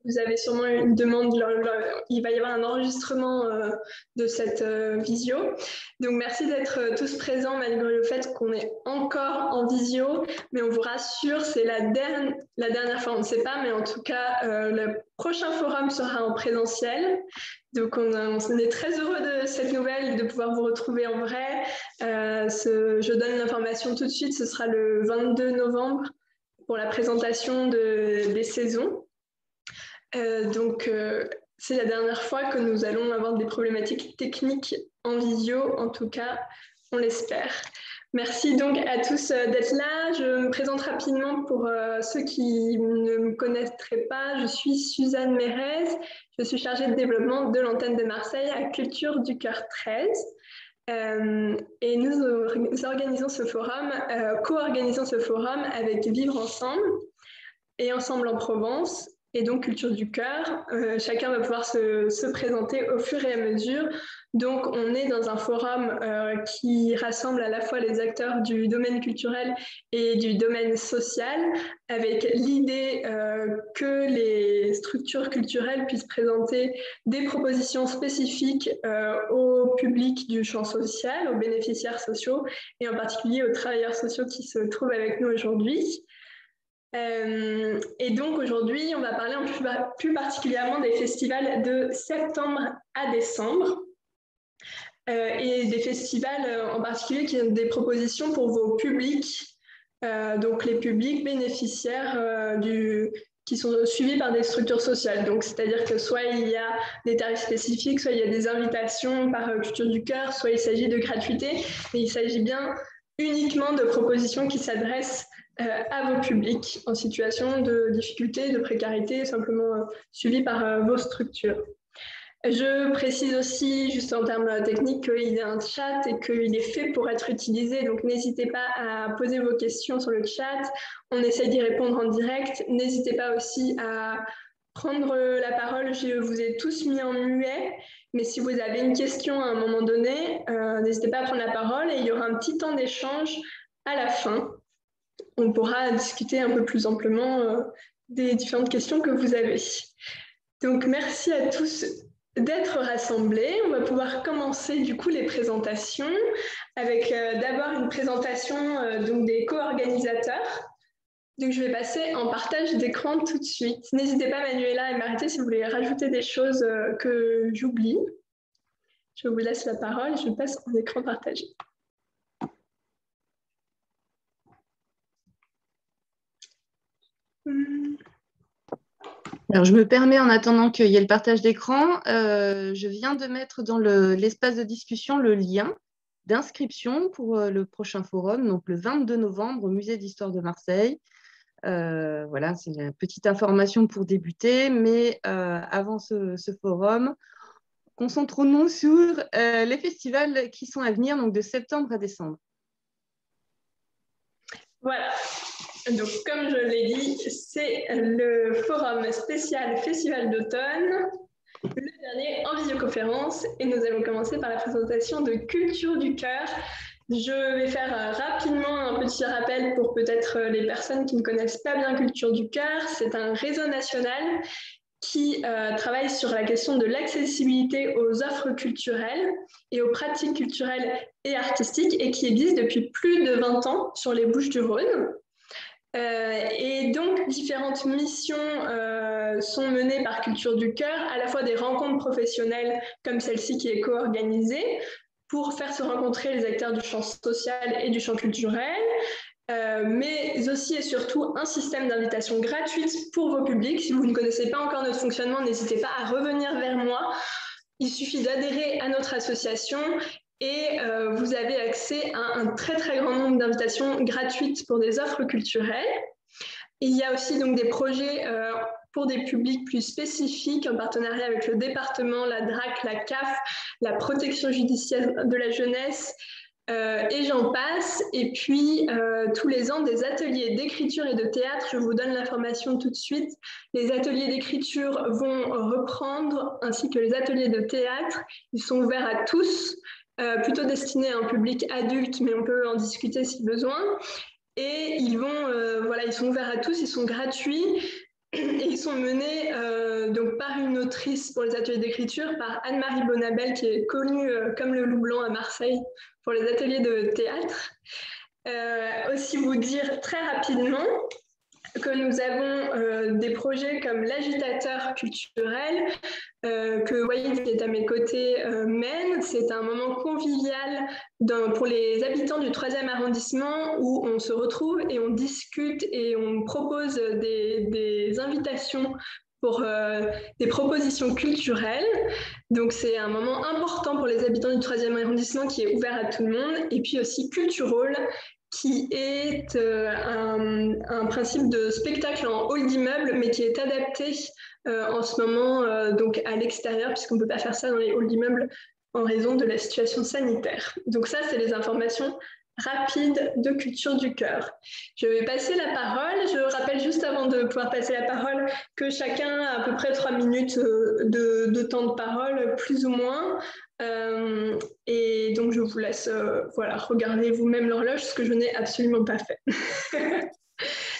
Vous avez sûrement une demande, il va y avoir un enregistrement de cette visio. Donc merci d'être tous présents malgré le fait qu'on est encore en visio, mais on vous rassure, c'est la dernière fois, on ne sait pas, mais en tout cas, le prochain forum sera en présentiel. Donc on est très heureux de cette nouvelle, de pouvoir vous retrouver en vrai. Je donne l'information tout de suite, ce sera le 22 novembre pour la présentation des saisons. C'est la dernière fois que nous allons avoir des problématiques techniques en visio, en tout cas, on l'espère. Merci donc à tous d'être là. Je me présente rapidement pour ceux qui ne me connaîtraient pas. Je suis Suzanne Mérez, je suis chargée de développement de l'antenne de Marseille à Culture du Cœur 13. Et nous organisons ce forum, co-organisons ce forum avec Vivre Ensemble et Ensemble en Provence, et donc Culture du Cœur. Chacun va pouvoir se présenter au fur et à mesure. Donc on est dans un forum qui rassemble à la fois les acteurs du domaine culturel et du domaine social, avec l'idée que les structures culturelles puissent présenter des propositions spécifiques au public du champ social, aux bénéficiaires sociaux, et en particulier aux travailleurs sociaux qui se trouvent avec nous aujourd'hui. Et donc aujourd'hui, on va parler plus particulièrement des festivals de septembre à décembre et des festivals en particulier qui ont des propositions pour vos publics, donc les publics bénéficiaires qui sont suivis par des structures sociales. Donc c'est-à-dire que soit il y a des tarifs spécifiques, soit il y a des invitations par Culture du Cœur, soit il s'agit de gratuité, mais il s'agit bien uniquement de propositions qui s'adressent à vos publics en situation de difficulté, de précarité, simplement suivis par vos structures. Je précise aussi, juste en termes techniques, qu'il y a un chat et qu'il est fait pour être utilisé, donc n'hésitez pas à poser vos questions sur le chat, on essaie d'y répondre en direct. N'hésitez pas aussi à prendre la parole, je vous ai tous mis en muet, mais si vous avez une question à un moment donné, n'hésitez pas à prendre la parole et il y aura un petit temps d'échange à la fin. On pourra discuter un peu plus amplement des différentes questions que vous avez. Donc, merci à tous d'être rassemblés. On va pouvoir commencer du coup les présentations avec d'abord une présentation donc des co-organisateurs. Donc, je vais passer en partage d'écran tout de suite. N'hésitez pas, Manuela et Marité, si vous voulez rajouter des choses que j'oublie. Je vous laisse la parole. Je passe en écran partagé. Alors, je me permets, en attendant qu'il y ait le partage d'écran, je viens de mettre dans l'espace de discussion le lien d'inscription pour le prochain forum, donc le 22 novembre au Musée d'Histoire de Marseille. Voilà, c'est une petite information pour débuter, mais avant ce forum, concentrons-nous sur les festivals qui sont à venir, donc de septembre à décembre. Voilà. Donc, comme je l'ai dit, c'est le forum spécial Festival d'automne, le dernier en visioconférence, et nous allons commencer par la présentation de Culture du Cœur. Je vais faire rapidement un petit rappel pour peut-être les personnes qui ne connaissent pas bien Culture du Cœur. C'est un réseau national qui travaille sur la question de l'accessibilité aux offres culturelles et aux pratiques culturelles et artistiques, et qui existe depuis plus de 20 ans sur les Bouches-du-Rhône. Et donc, différentes missions sont menées par Culture du Cœur, à la fois des rencontres professionnelles comme celle-ci qui est co-organisée, pour faire se rencontrer les acteurs du champ social et du champ culturel, mais aussi et surtout un système d'invitation gratuite pour vos publics. Si vous ne connaissez pas encore notre fonctionnement, n'hésitez pas à revenir vers moi. Il suffit d'adhérer à notre association et vous avez accès à un très très grand nombre d'invitations gratuites pour des offres culturelles. Il y a aussi donc des projets pour des publics plus spécifiques en partenariat avec le département, la DRAC, la CAF, la protection judiciaire de la jeunesse, et j'en passe. Et puis tous les ans des ateliers d'écriture et de théâtre. Je vous donne l'information tout de suite. Les ateliers d'écriture vont reprendre, ainsi que les ateliers de théâtre. Ils sont ouverts à tous, plutôt destinés à un public adulte, mais on peut en discuter si besoin. Et ils sont ouverts à tous, ils sont gratuits. Et ils sont menés donc par une autrice pour les ateliers d'écriture, par Anne-Marie Bonnabel, qui est connue comme le Loup Blanc à Marseille pour les ateliers de théâtre. Aussi vous dire très rapidement que nous avons des projets comme l'agitateur culturel que Waïd, qui est à mes côtés, mène. C'est un moment convivial pour les habitants du 3e arrondissement où on se retrouve et on discute et on propose des invitations pour des propositions culturelles. Donc c'est un moment important pour les habitants du 3e arrondissement qui est ouvert à tout le monde. Et puis aussi Culturol, qui est un principe de spectacle en hall d'immeuble, mais qui est adapté en ce moment donc à l'extérieur, puisqu'on ne peut pas faire ça dans les halls d'immeubles en raison de la situation sanitaire. Donc ça, c'est les informations rapides de Culture du Cœur. Je vais passer la parole. Je rappelle juste avant de pouvoir passer la parole que chacun a à peu près 3 minutes de temps de parole, plus ou moins. Et donc, je vous laisse voilà, regarder vous-même l'horloge, ce que je n'ai absolument pas fait.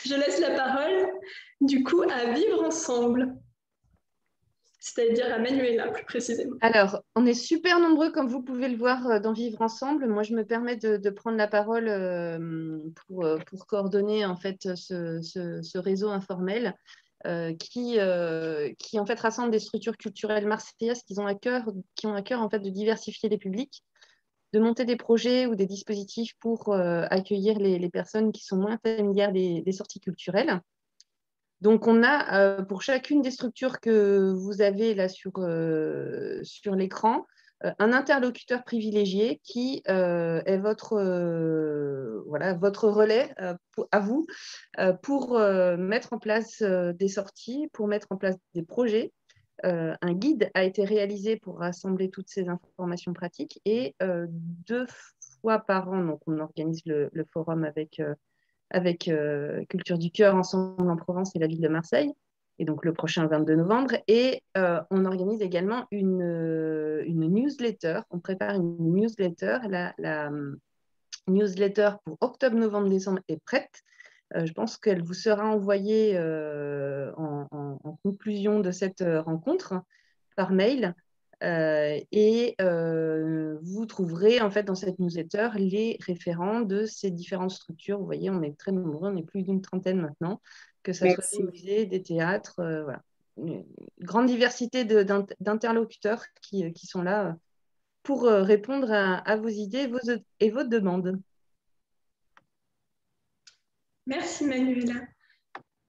Je laisse la parole, du coup, à Vivre Ensemble, c'est-à-dire à Manuela, plus précisément. Alors, on est super nombreux, comme vous pouvez le voir, dans Vivre Ensemble. Moi, je me permets de prendre la parole pour coordonner en fait ce réseau informel qui en fait rassemble des structures culturelles marseillaises qui ont à cœur en fait de diversifier les publics, de monter des projets ou des dispositifs pour accueillir les personnes qui sont moins familières des sorties culturelles. Donc, on a pour chacune des structures que vous avez là sur l'écran, un interlocuteur privilégié qui est votre relais à vous pour mettre en place des sorties, pour mettre en place des projets. Un guide a été réalisé pour rassembler toutes ces informations pratiques et 2 fois par an, donc on organise le forum avec Culture du Cœur, Ensemble en Provence et la ville de Marseille, et donc le prochain 22 novembre. Et on organise également une newsletter. On prépare une newsletter. La newsletter pour octobre, novembre, décembre est prête. Je pense qu'elle vous sera envoyée en conclusion de cette rencontre par mail. Vous trouverez en fait dans cette newsletter les référents de ces différentes structures. Vous voyez, on est très nombreux, on est plus d'une trentaine maintenant, que ce soit des musées, des théâtres, voilà. Une grande diversité d'interlocuteurs qui sont là pour répondre à vos idées et vos demandes. Merci Manuela.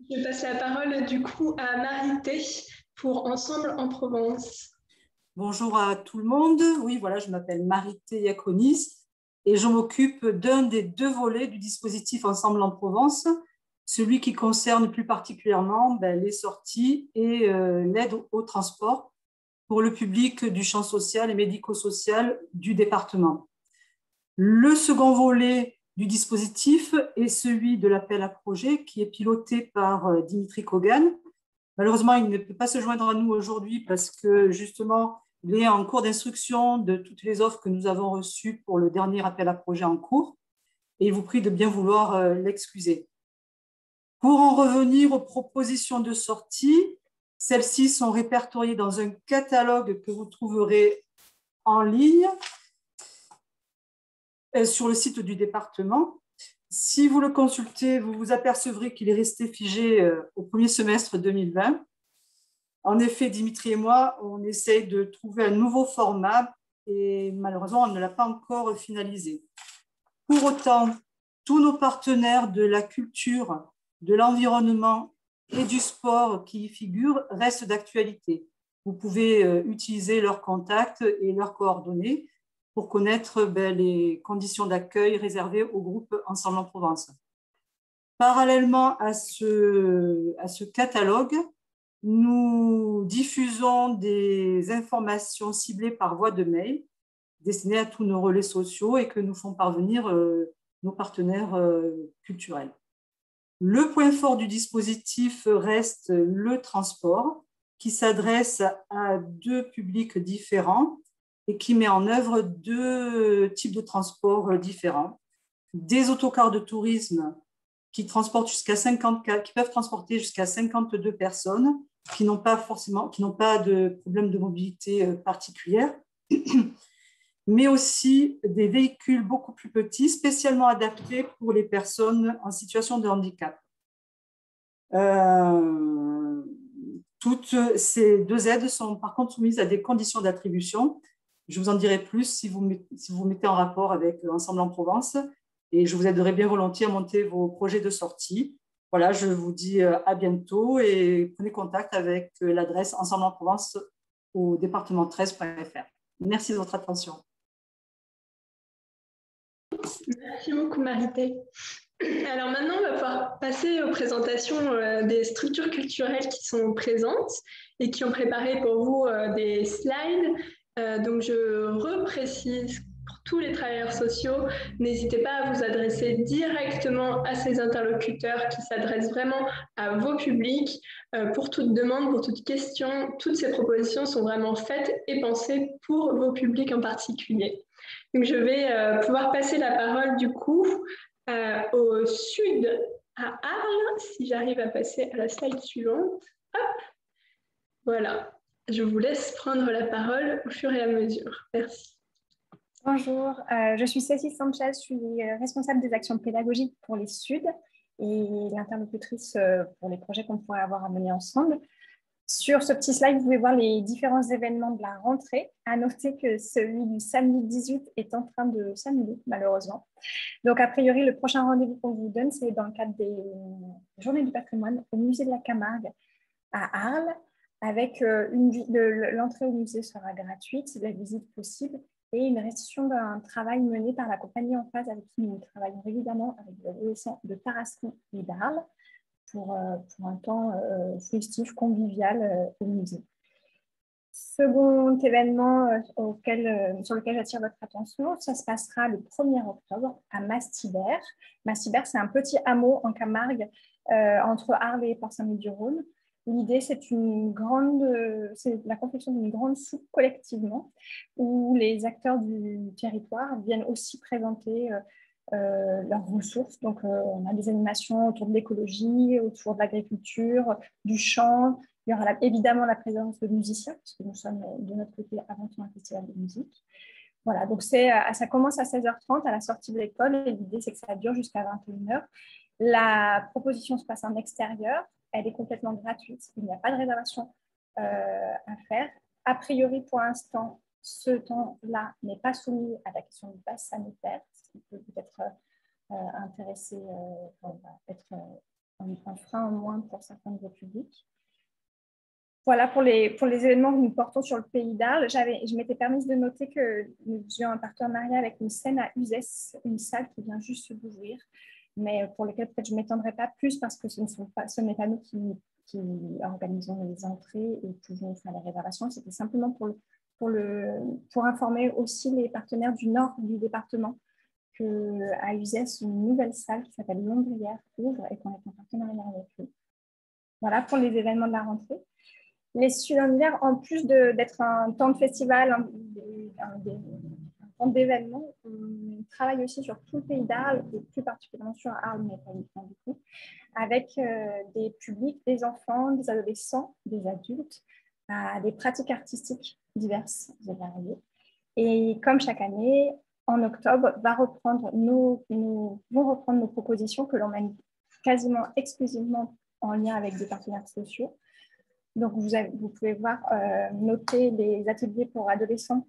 Je passe la parole du coup à Marité pour Ensemble en Provence. Bonjour à tout le monde. Oui, voilà, je m'appelle Marité Iaconis et je m'occupe d'un des 2 volets du dispositif Ensemble en Provence, celui qui concerne plus particulièrement les sorties et l'aide au transport pour le public du champ social et médico-social du département. Le second volet du dispositif est celui de l'appel à projet qui est piloté par Dimitri Kogan. Malheureusement, il ne peut pas se joindre à nous aujourd'hui parce que justement, il est en cours d'instruction de toutes les offres que nous avons reçues pour le dernier appel à projet en cours et il vous prie de bien vouloir l'excuser. Pour en revenir aux propositions de sortie, celles-ci sont répertoriées dans un catalogue que vous trouverez en ligne sur le site du département. Si vous le consultez, vous vous apercevrez qu'il est resté figé au premier semestre 2020. En effet, Dimitri et moi, on essaye de trouver un nouveau format et malheureusement, on ne l'a pas encore finalisé. Pour autant, tous nos partenaires de la culture, de l'environnement et du sport qui y figurent restent d'actualité. Vous pouvez utiliser leurs contacts et leurs coordonnées pour connaître les conditions d'accueil réservées au groupe Ensemble en Provence. Parallèlement à ce catalogue, nous diffusons des informations ciblées par voie de mail destinées à tous nos relais sociaux et que nous font parvenir nos partenaires culturels. Le point fort du dispositif reste le transport qui s'adresse à 2 publics différents et qui met en œuvre 2 types de transports différents. Des autocars de tourisme qui peuvent transporter jusqu'à 52 personnes, qui n'ont pas de problème de mobilité particulière, mais aussi des véhicules beaucoup plus petits, spécialement adaptés pour les personnes en situation de handicap. Toutes ces deux aides sont par contre soumises à des conditions d'attribution. Je vous en dirai plus si vous vous mettez en rapport avec Ensemble en Provence, et je vous aiderai bien volontiers à monter vos projets de sortie. Voilà, je vous dis à bientôt et prenez contact avec l'adresse Ensemble en Provence au département13.fr. Merci de votre attention. Merci beaucoup, Marité. Alors maintenant, on va pouvoir passer aux présentations des structures culturelles qui sont présentes et qui ont préparé pour vous des slides. Donc, je reprécise pour tous les travailleurs sociaux, n'hésitez pas à vous adresser directement à ces interlocuteurs qui s'adressent vraiment à vos publics. Pour toute demande, pour toute question, toutes ces propositions sont vraiment faites et pensées pour vos publics en particulier. Donc, je vais pouvoir passer la parole du coup au sud à Arles, si j'arrive à passer à la slide suivante. Hop, voilà, je vous laisse prendre la parole au fur et à mesure. Merci. Bonjour, je suis Cécile Sanchez, je suis responsable des actions pédagogiques pour les Suds et l'interlocutrice pour les projets qu'on pourrait avoir à mener ensemble. Sur ce petit slide, vous pouvez voir les différents événements de la rentrée. À noter que celui du samedi 18 est en train de s'annuler, malheureusement. Donc, a priori, le prochain rendez-vous qu'on vous donne, c'est dans le cadre des Journées du patrimoine au musée de la Camargue à Arles, avec l'entrée au musée sera gratuite, la visite possible, et une restitution d'un travail mené par la compagnie en phase avec qui nous travaillons régulièrement avec des adolescents de Tarascon et d'Arles pour un temps festif, convivial au musée. Second événement sur lequel j'attire votre attention, ça se passera le 1er octobre à Mastibert. Mastibert, c'est un petit hameau en Camargue entre Arles et Port-Saint-Louis-du-Rhône. L'idée, c'est la confection d'une grande soupe collectivement où les acteurs du territoire viennent aussi présenter leurs ressources. Donc, on a des animations autour de l'écologie, autour de l'agriculture, du chant. Il y aura évidemment la présence de musiciens, parce que nous sommes de notre côté avant tout un festival de musique. Voilà, donc ça commence à 16h30 à la sortie de l'école et l'idée, c'est que ça dure jusqu'à 21h. La proposition se passe en extérieur. Elle est complètement gratuite. Il n'y a pas de réservation à faire. A priori, pour l'instant, ce temps-là n'est pas soumis à la question du pass sanitaire, ce qui peut peut-être intéresser, être un frein en moins pour certains de vos publics. Voilà pour les événements que nous portons sur le pays d'Arles. Je m'étais permise de noter que nous faisions un partenariat avec une scène à Uzès, une salle qui vient juste d'ouvrir, mais pour lesquelles peut-être je ne m'étendrai pas plus parce que ce n'est pas nous qui organisons les entrées et pouvons faire les réservations. C'était simplement pour informer aussi les partenaires du nord du département qu'à Uzès, une nouvelle salle qui s'appelle Londrière ouvre et qu'on est en partenariat avec eux. Voilà pour les événements de la rentrée. Les Suds en hiver, en plus d'être un temps de festival, un temps d'événements, on travaille aussi sur tout le pays d'Arles, et plus particulièrement sur Arles, mais pas uniquement du coup, avec des publics, des enfants, des adolescents, des adultes, à des pratiques artistiques diverses et variées. Et comme chaque année, en octobre, vont reprendre nos propositions que l'on mène quasiment exclusivement en lien avec des partenaires sociaux. Donc, vous pouvez voir, noter les ateliers pour adolescents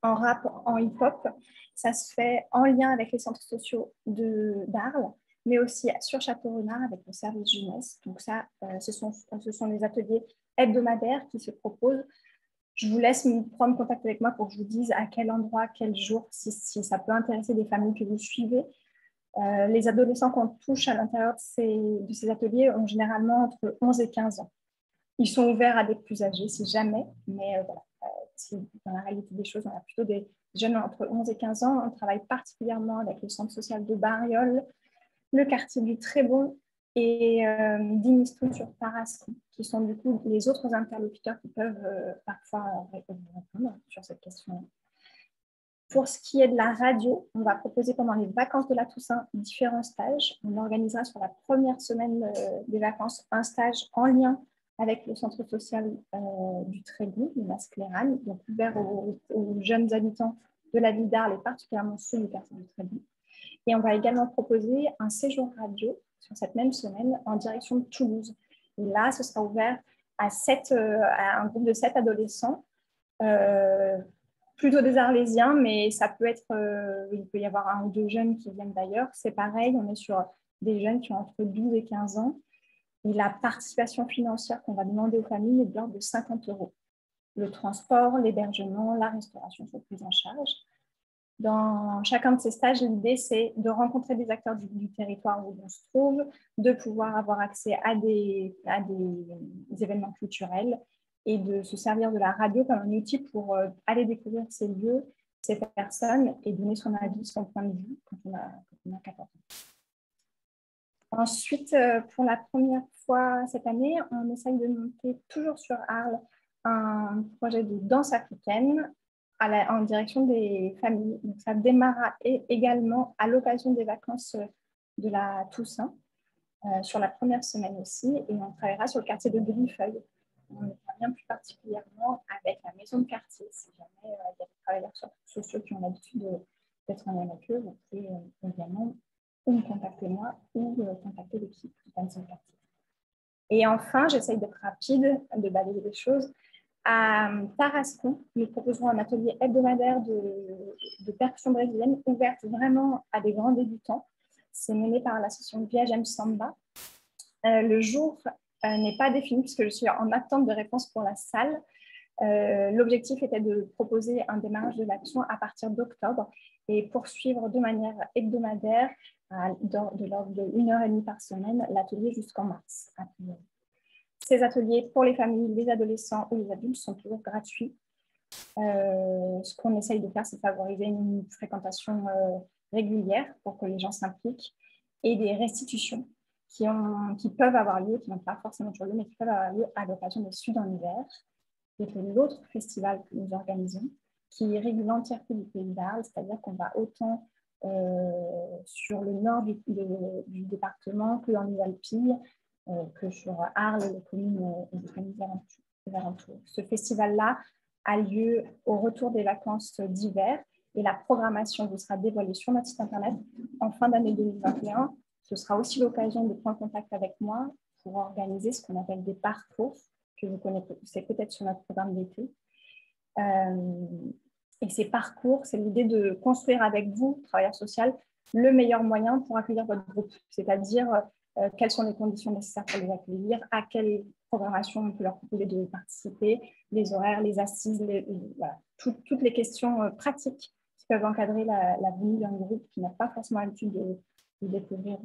en rap, en hip-hop. Ça se fait en lien avec les centres sociaux d'Arles, mais aussi sur Château-Renard avec le service jeunesse. Donc ça, ce sont les ateliers hebdomadaires qui se proposent. Je vous laisse prendre contact avec moi pour que je vous dise à quel endroit, quel jour, si ça peut intéresser des familles que vous suivez. Les adolescents qu'on touche à l'intérieur de ces ateliers ont généralement entre 11 et 15 ans. Ils sont ouverts à des plus âgés, si jamais, mais voilà. Dans la réalité des choses, on a plutôt des jeunes entre 11 et 15 ans. On travaille particulièrement avec le centre social de Bariol, le quartier du Trébon et d'Inistou sur Tarascon, qui sont du coup les autres interlocuteurs qui peuvent parfois répondre sur cette question. Pour ce qui est de la radio, on va proposer pendant les vacances de la Toussaint différents stages. On organisera sur la première semaine des vacances un stage en lien avec le centre social du Trégout, le Mascléral, donc ouvert aux jeunes habitants de la ville d'Arles et particulièrement ceux du quartier du Trégout. Et on va également proposer un séjour radio sur cette même semaine en direction de Toulouse. Et là, ce sera ouvert à un groupe de 7 adolescents, plutôt des Arlésiens, mais ça peut être, il peut y avoir 1 ou 2 jeunes qui viennent d'ailleurs. C'est pareil, on est sur des jeunes qui ont entre 12 et 15 ans. Et la participation financière qu'on va demander aux familles est de l'ordre de 50 €. Le transport, l'hébergement, la restauration sont pris en charge. Dans chacun de ces stages, l'idée, c'est de rencontrer des acteurs du territoire où on se trouve, de pouvoir avoir accès à des événements culturels et de se servir de la radio comme un outil pour aller découvrir ces lieux, ces personnes et donner son avis, son point de vue quand on a 14 ans. Ensuite, pour la première fois cette année, on essaye de monter toujours sur Arles un projet de danse africaine en direction des familles. Donc, ça démarrera également à l'occasion des vacances de la Toussaint, sur la première semaine aussi, et on travaillera sur le quartier de Grifeuil. On travaille plus particulièrement avec la maison de quartier. Si jamais il y a des travailleurs sociaux qui ont l'habitude d'être en lien avec eux, vous pouvez également ou me contacter moi ou contacter l'équipe de la maison de quartier. Et enfin, j'essaye d'être rapide, de balayer les choses. À Tarascon, nous proposerons un atelier hebdomadaire de percussion brésilienne ouverte vraiment à des grands débutants. C'est mené par l'association Viagem Samba. Le jour n'est pas défini puisque je suis en attente de réponse pour la salle. L'objectif était de proposer un démarrage de l'action à partir d'octobre et poursuivre de manière hebdomadaire, de l'ordre de 1h30 par semaine, l'atelier jusqu'en mars. Ces ateliers pour les familles, les adolescents ou les adultes sont toujours gratuits. Ce qu'on essaye de faire, c'est favoriser une fréquentation régulière pour que les gens s'impliquent et des restitutions qui peuvent avoir lieu, qui n'ont pas forcément toujours lieu, mais qui peuvent avoir lieu à l'occasion des Suds en hiver. C'est l'autre festival que nous organisons, qui irrigue l'entièreté du pays d'Arles, c'est-à-dire qu'on va autant sur le nord du département que dans les Alpilles, que sur Arles et les communes des alentours. Ce festival-là a lieu au retour des vacances d'hiver et la programmation vous sera dévoilée sur notre site internet en fin d'année 2021. Ce sera aussi l'occasion de prendre contact avec moi pour organiser ce qu'on appelle des parcours que vous connaissez peut-être sur notre programme d'été. Et ces parcours, c'est l'idée de construire avec vous, travailleur social, le meilleur moyen pour accueillir votre groupe, c'est-à-dire quelles sont les conditions nécessaires pour les accueillir, à quelle programmation on peut leur proposer de participer, les horaires, les assises, voilà, toutes les questions pratiques qui peuvent encadrer la venue d'un groupe qui n'a pas forcément l'habitude de découvrir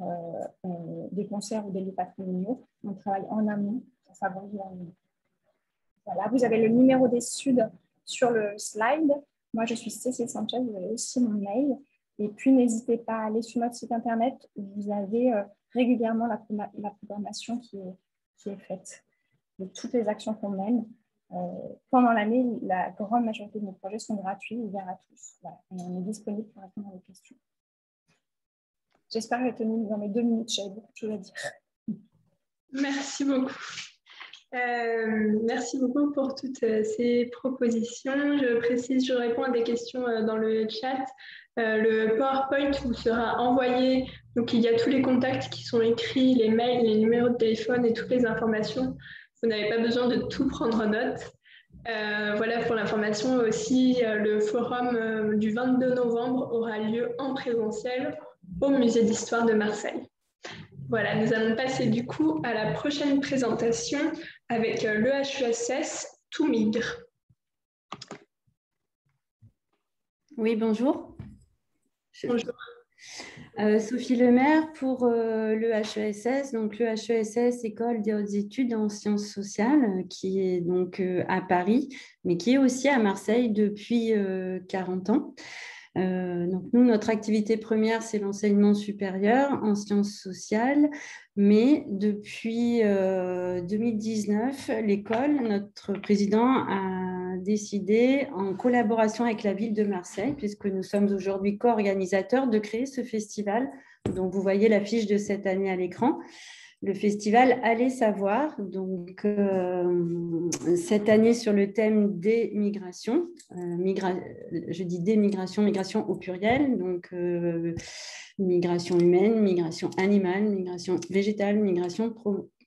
des concerts ou des lieux patrimoniaux. On travaille en amont pour favoriser la venue. Voilà, vous avez le numéro des Suds sur le slide. Moi, je suis Cécile Sanchez, vous avez aussi mon mail. Et puis, n'hésitez pas à aller sur notre site internet. Vous avez régulièrement la programmation qui est faite de toutes les actions qu'on mène. Pendant l'année, la grande majorité de nos projets sont gratuits, ouverts à tous. Voilà. Et on est disponible pour répondre à vos questions. J'espère que j'ai tenu dans mes 2 minutes. J'avais beaucoup de choses à dire. Merci beaucoup. Merci beaucoup pour toutes ces propositions. Je précise, je réponds à des questions dans le chat. Le PowerPoint vous sera envoyé. Donc, il y a tous les contacts qui sont écrits, les mails, les numéros de téléphone et toutes les informations. Vous n'avez pas besoin de tout prendre en note. Voilà pour l'information aussi. Le forum du 22 novembre aura lieu en présentiel au Musée d'Histoire de Marseille. Voilà, nous allons passer du coup à la prochaine présentation avec l'EHESS Tout Migre. Oui, bonjour. Bonjour. Sophie Lemaire pour l'EHESS, donc l'EHESS, École des hautes études en sciences sociales, qui est donc à Paris, mais qui est aussi à Marseille depuis 40 ans. Donc nous, notre activité première, c'est l'enseignement supérieur en sciences sociales, mais depuis 2019, l'école, notre président a décidé, en collaboration avec la ville de Marseille, puisque nous sommes aujourd'hui co-organisateurs, de créer ce festival dont vous voyez l'affiche de cette année à l'écran. Le festival Aller Savoir, donc cette année sur le thème des migrations, je dis des migrations, migration au pluriel, donc migration humaine, migration animale, migration végétale, migration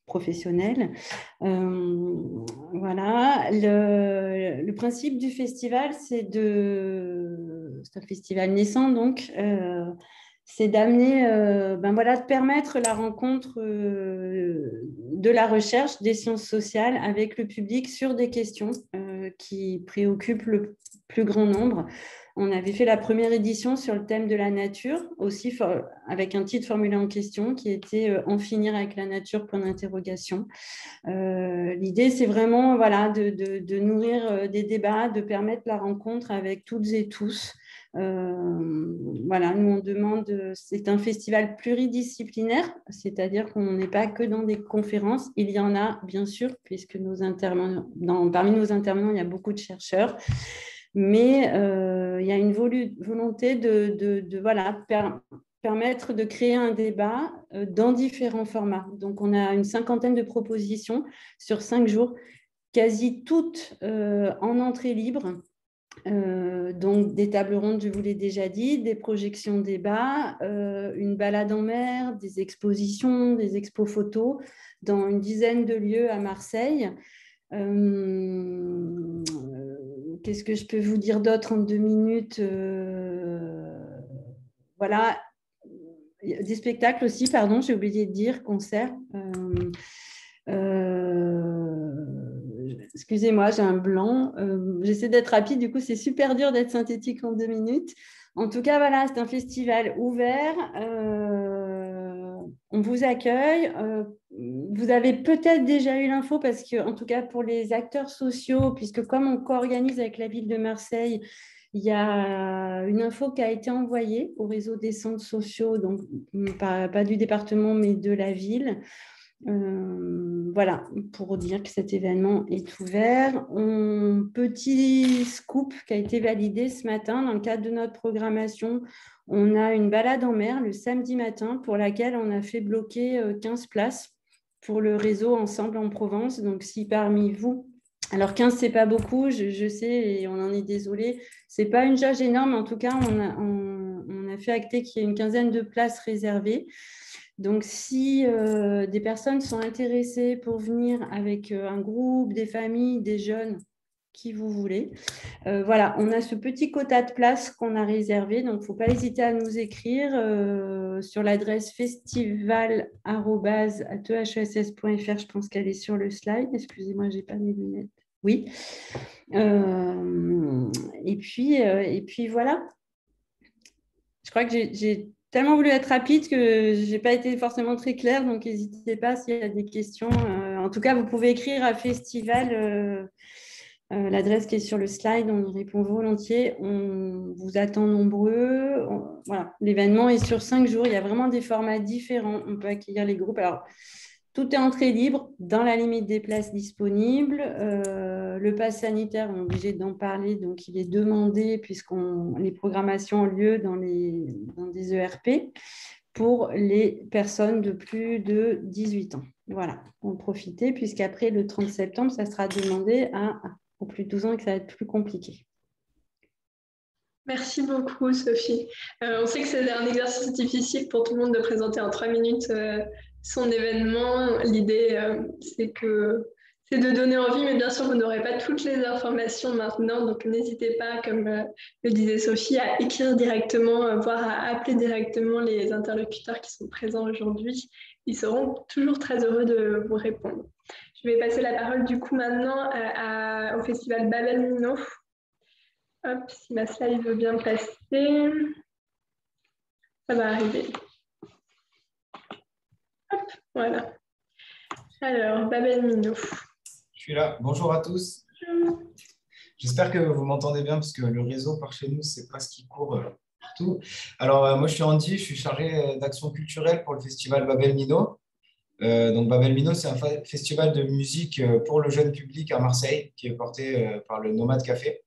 professionnelle. Voilà. Le principe du festival, c'est un festival naissant, donc c'est d'amener, de permettre la rencontre de la recherche des sciences sociales avec le public sur des questions qui préoccupent le plus grand nombre. On avait fait la première édition sur le thème de la nature, aussi avec un titre formulé en question qui était « En finir avec la nature ?» point d'interrogation. L'idée, c'est vraiment de nourrir des débats, de permettre la rencontre avec toutes et tous. Nous on demande, c'est un festival pluridisciplinaire, c'est-à-dire qu'on n'est pas que dans des conférences, il y en a bien sûr, puisque parmi nos intervenants, il y a beaucoup de chercheurs, mais il y a une volonté permettre de créer un débat dans différents formats. Donc, on a une 50aine de propositions sur 5 jours, quasi toutes en entrée libre. Donc, des tables rondes, je vous l'ai déjà dit, des projections débats, une balade en mer, des expositions, des expos photos dans une dizaine de lieux à Marseille. Qu'est-ce que je peux vous dire d'autre en 2 minutes? Voilà, des spectacles aussi, pardon, j'ai oublié de dire, concerts. Excusez-moi, j'ai un blanc. J'essaie d'être rapide, du coup, c'est super dur d'être synthétique en 2 minutes. En tout cas, voilà, c'est un festival ouvert. On vous accueille. Vous avez peut-être déjà eu l'info parce que, en tout cas, pour les acteurs sociaux, puisque comme on co-organise avec la ville de Marseille, il y a une info qui a été envoyée au réseau des centres sociaux, donc pas du département, mais de la ville. Voilà, pour dire que cet événement est ouvert. Petit scoop qui a été validé ce matin dans le cadre de notre programmation. On a une balade en mer le samedi matin pour laquelle on a fait bloquer 15 places pour le réseau Ensemble en Provence. Donc, si parmi vous, alors 15, ce n'est pas beaucoup, je sais, et on en est désolé. Ce n'est pas une jauge énorme, en tout cas, on a fait acter qu'il y a une 15aine de places réservées. Donc, si des personnes sont intéressées pour venir avec un groupe, des familles, des jeunes, qui vous voulez, voilà, on a ce petit quota de place qu'on a réservé. Donc, il ne faut pas hésiter à nous écrire sur l'adresse festival@thess.fr. Je pense qu'elle est sur le slide. Excusez-moi, je n'ai pas mes lunettes. Oui. Et puis, voilà. Je crois que j'ai tellement voulu être rapide que je n'ai pas été forcément très claire, donc n'hésitez pas s'il y a des questions. En tout cas, vous pouvez écrire à Festival, l'adresse qui est sur le slide, on y répond volontiers. On vous attend nombreux. Voilà. L'événement est sur 5 jours, il y a vraiment des formats différents. On peut accueillir les groupes. Alors, tout est entrée libre dans la limite des places disponibles. Le pass sanitaire, on est obligé d'en parler, donc il est demandé puisque les programmations ont lieu dans des ERP pour les personnes de plus de 18 ans. Voilà, en profitez puisqu'après le 30 septembre, ça sera demandé aux plus de 12 ans et que ça va être plus compliqué. Merci beaucoup, Sophie. On sait que c'est un exercice difficile pour tout le monde de présenter en 3 minutes son événement. L'idée, c'est de donner envie, mais bien sûr, vous n'aurez pas toutes les informations maintenant, donc n'hésitez pas, comme le disait Sophie, à écrire directement, voire à appeler directement les interlocuteurs qui sont présents aujourd'hui. Ils seront toujours très heureux de vous répondre. Je vais passer la parole du coup maintenant au festival Babel Mino. Hop, si ma slide veut bien passer, ça va arriver. Hop, voilà. Alors, Babel Mino. Je suis là. Bonjour à tous. Bonjour. J'espère que vous m'entendez bien parce que le réseau par chez nous, c'est pas ce qui court partout. Alors, moi, je suis Andy, je suis chargé d'action culturelle pour le festival Babel Mino. Donc Babel Mino, c'est un festival de musique pour le jeune public à Marseille qui est porté par le Nomade Café.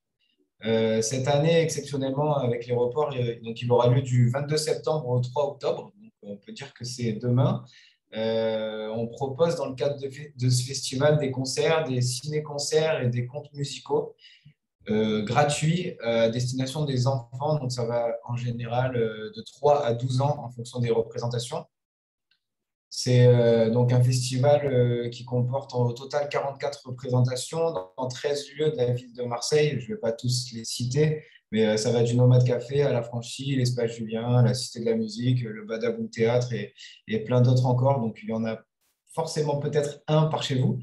Cette année, exceptionnellement, avec les reports, donc il aura lieu du 22 septembre au 3 octobre. Donc, on peut dire que c'est demain. On propose dans le cadre de ce festival des concerts, des ciné-concerts et des contes musicaux gratuits à destination des enfants. Donc, ça va en général de 3 à 12 ans en fonction des représentations. C'est donc un festival qui comporte au total 44 représentations dans 13 lieux de la ville de Marseille. Je ne vais pas tous les citer, mais ça va du Nomade Café à la Franchie, l'Espace Julien, la Cité de la Musique, le Badaboum Théâtre et plein d'autres encore. Donc, il y en a forcément peut-être un par chez vous.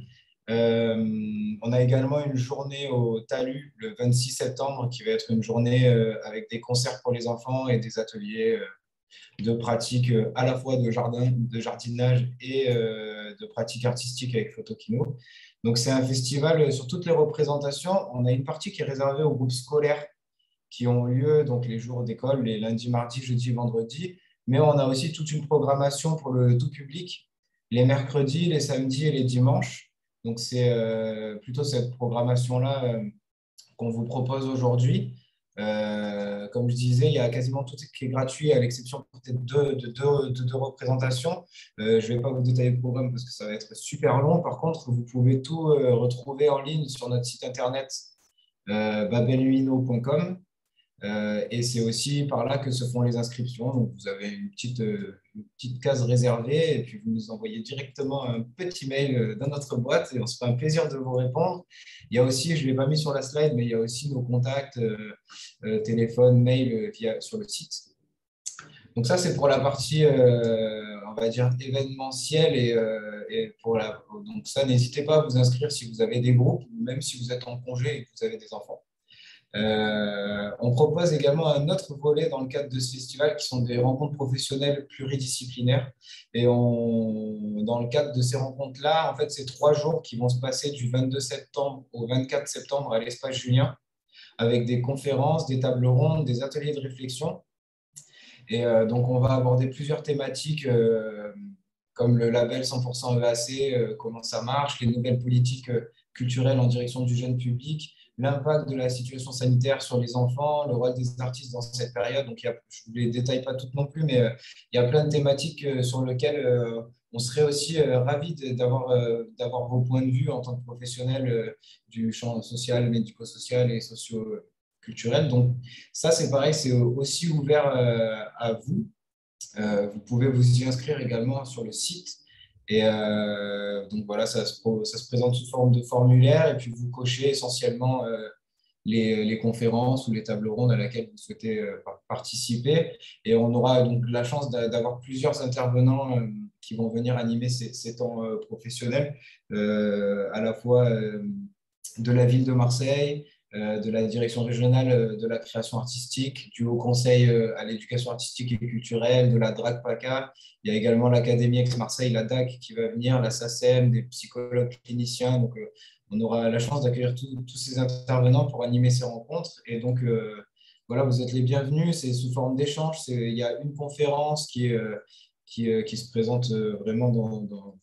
On a également une journée au Talus le 26 septembre qui va être une journée avec des concerts pour les enfants et des ateliers de pratiques à la fois de jardinage et de pratiques artistiques avec Photokino. Donc, c'est un festival sur toutes les représentations. On a une partie qui est réservée aux groupes scolaires qui ont lieu donc les jours d'école, les lundis, mardis, jeudi, vendredi. Mais on a aussi toute une programmation pour le tout public, les mercredis, les samedis et les dimanches. Donc, c'est plutôt cette programmation-là qu'on vous propose aujourd'hui. Comme je disais, il y a quasiment tout qui est gratuit, à l'exception peut-être de deux représentations. Je ne vais pas vous détailler le programme parce que ça va être super long. Par contre, vous pouvez tout retrouver en ligne sur notre site internet babelluino.com. Et c'est aussi par là que se font les inscriptions. Donc, vous avez une petite case réservée et puis vous nous envoyez directement un petit mail dans notre boîte et on se fait un plaisir de vous répondre. Il y a aussi, je ne l'ai pas mis sur la slide, mais il y a aussi nos contacts, téléphone, mail sur le site. Donc ça, c'est pour la partie, on va dire, événementielle. Donc ça, n'hésitez pas à vous inscrire si vous avez des groupes, même si vous êtes en congé et que vous avez des enfants. On propose également un autre volet dans le cadre de ce festival qui sont des rencontres professionnelles pluridisciplinaires. Et dans le cadre de ces rencontres-là, en fait, c'est 3 jours qui vont se passer du 22 septembre au 24 septembre à l'Espace Julien avec des conférences, des tables rondes, des ateliers de réflexion. Et donc, on va aborder plusieurs thématiques comme le label 100% EAC, comment ça marche, les nouvelles politiques culturelles en direction du jeune public, l'impact de la situation sanitaire sur les enfants, le rôle des artistes dans cette période. Donc, je ne vous les détaille pas toutes non plus, mais il y a plein de thématiques sur lesquelles on serait aussi ravis d'avoir vos points de vue en tant que professionnels du champ social, médico-social et socio-culturel. Donc, ça, c'est pareil, c'est aussi ouvert à vous. Vous pouvez vous y inscrire également sur le site. Et donc voilà, ça se présente sous forme de formulaire et puis vous cochez essentiellement les conférences ou les tables rondes à laquelle vous souhaitez participer. Et on aura donc la chance d'avoir plusieurs intervenants qui vont venir animer ces temps professionnels, à la fois de la ville de Marseille, de la direction régionale de la création artistique, du Haut Conseil à l'éducation artistique et culturelle, de la DRAC PACA. Il y a également l'Académie Aix-Marseille, la DAC qui va venir, la SACEM, des psychologues cliniciens. Donc, on aura la chance d'accueillir tous ces intervenants pour animer ces rencontres. Et donc, voilà, vous êtes les bienvenus. C'est sous forme d'échange. Il y a une conférence qui se présente vraiment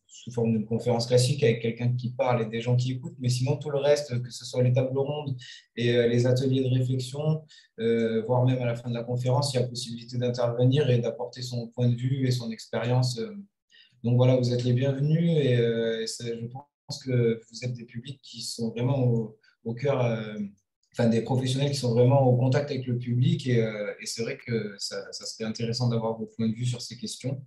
sous forme d'une conférence classique avec quelqu'un qui parle et des gens qui écoutent. Mais sinon, tout le reste, que ce soit les tables rondes et les ateliers de réflexion, voire même à la fin de la conférence, il y a possibilité d'intervenir et d'apporter son point de vue et son expérience. Donc voilà, vous êtes les bienvenus et je pense que vous êtes des publics qui sont vraiment au cœur, enfin des professionnels qui sont vraiment au contact avec le public et c'est vrai que ça serait intéressant d'avoir vos points de vue sur ces questions.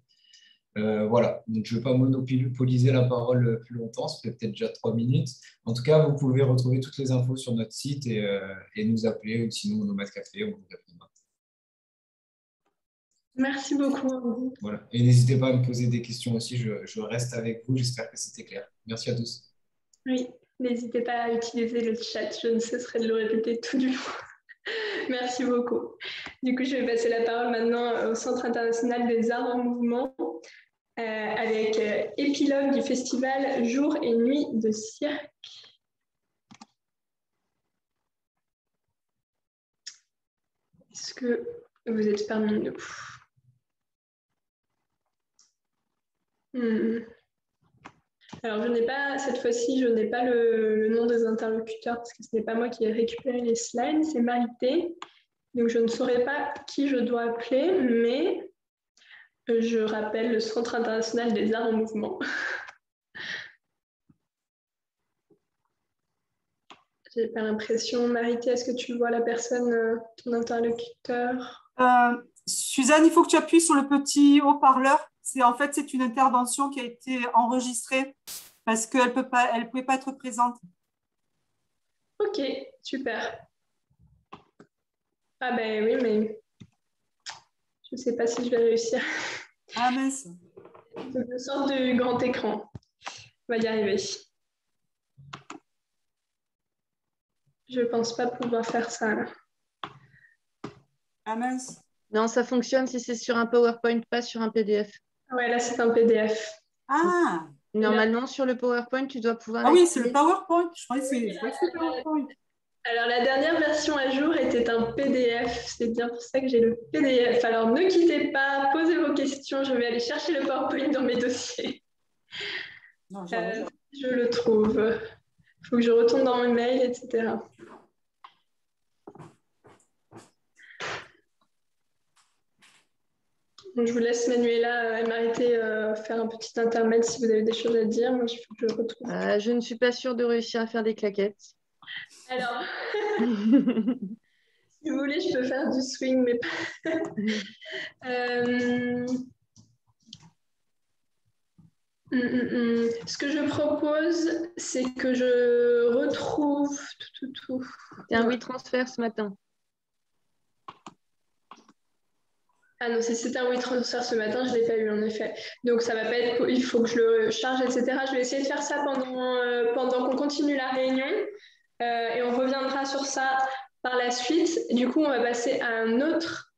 Voilà, donc je ne vais pas monopoliser la parole plus longtemps, ça fait peut-être déjà 3 minutes. En tout cas, vous pouvez retrouver toutes les infos sur notre site et nous appeler ou sinon au Nomade Café, on vous répondra. Merci beaucoup. Voilà. Et n'hésitez pas à me poser des questions aussi, je reste avec vous, j'espère que c'était clair. Merci à tous. Oui, n'hésitez pas à utiliser le chat, je ne cesserai de le répéter tout du long. Merci beaucoup. Du coup, je vais passer la parole maintenant au Centre international des arts en mouvement avec épilogue du festival Jour et nuit de cirque. Est-ce que vous êtes parmi nous? Alors, cette fois-ci, je n'ai pas le nom des interlocuteurs parce que ce n'est pas moi qui ai récupéré les slides, c'est Marité. Donc, je ne saurais pas qui je dois appeler, mais je rappelle le Centre international des arts en mouvement. J'ai pas l'impression. Marité, est-ce que tu vois la personne, ton interlocuteur? Suzanne, il faut que tu appuies sur le petit haut-parleur. En fait, c'est une intervention qui a été enregistrée parce qu'elle ne pouvait pas être présente. Ok, super. Ah ben oui, mais je ne sais pas si je vais réussir. Ah mince. Je sors du grand écran. On va y arriver. Je ne pense pas pouvoir faire ça. Là. Ah mince. Non, ça fonctionne si c'est sur un PowerPoint, pas sur un PDF. Ouais, là, c'est un PDF. Ah. Normalement, sur le PowerPoint, tu dois pouvoir... Ah oui, c'est le PowerPoint. Je croyais que c'est le PowerPoint. Alors, la dernière version à jour était un PDF. C'est bien pour ça que j'ai le PDF. Alors, ne quittez pas, posez vos questions. Je vais aller chercher le PowerPoint dans mes dossiers. Non, je le trouve. Il faut que je retourne dans mes mails, etc. Donc, je vous laisse Manuela et Marité faire un petit intermède si vous avez des choses à dire. Moi, il faut que je retrouve. je ne suis pas sûre de réussir à faire des claquettes. Alors, si vous voulez, je peux faire du swing, mais pas... Ce que je propose, c'est que je retrouve tout. C'est un WeTransfer ce matin. Ah non, si c'était un WeTransfer ce matin, je ne l'ai pas eu en effet. Donc ça va pas être, il faut que je le charge, etc. Je vais essayer de faire ça pendant qu'on continue la réunion et on reviendra sur ça par la suite. Du coup, on va passer à un autre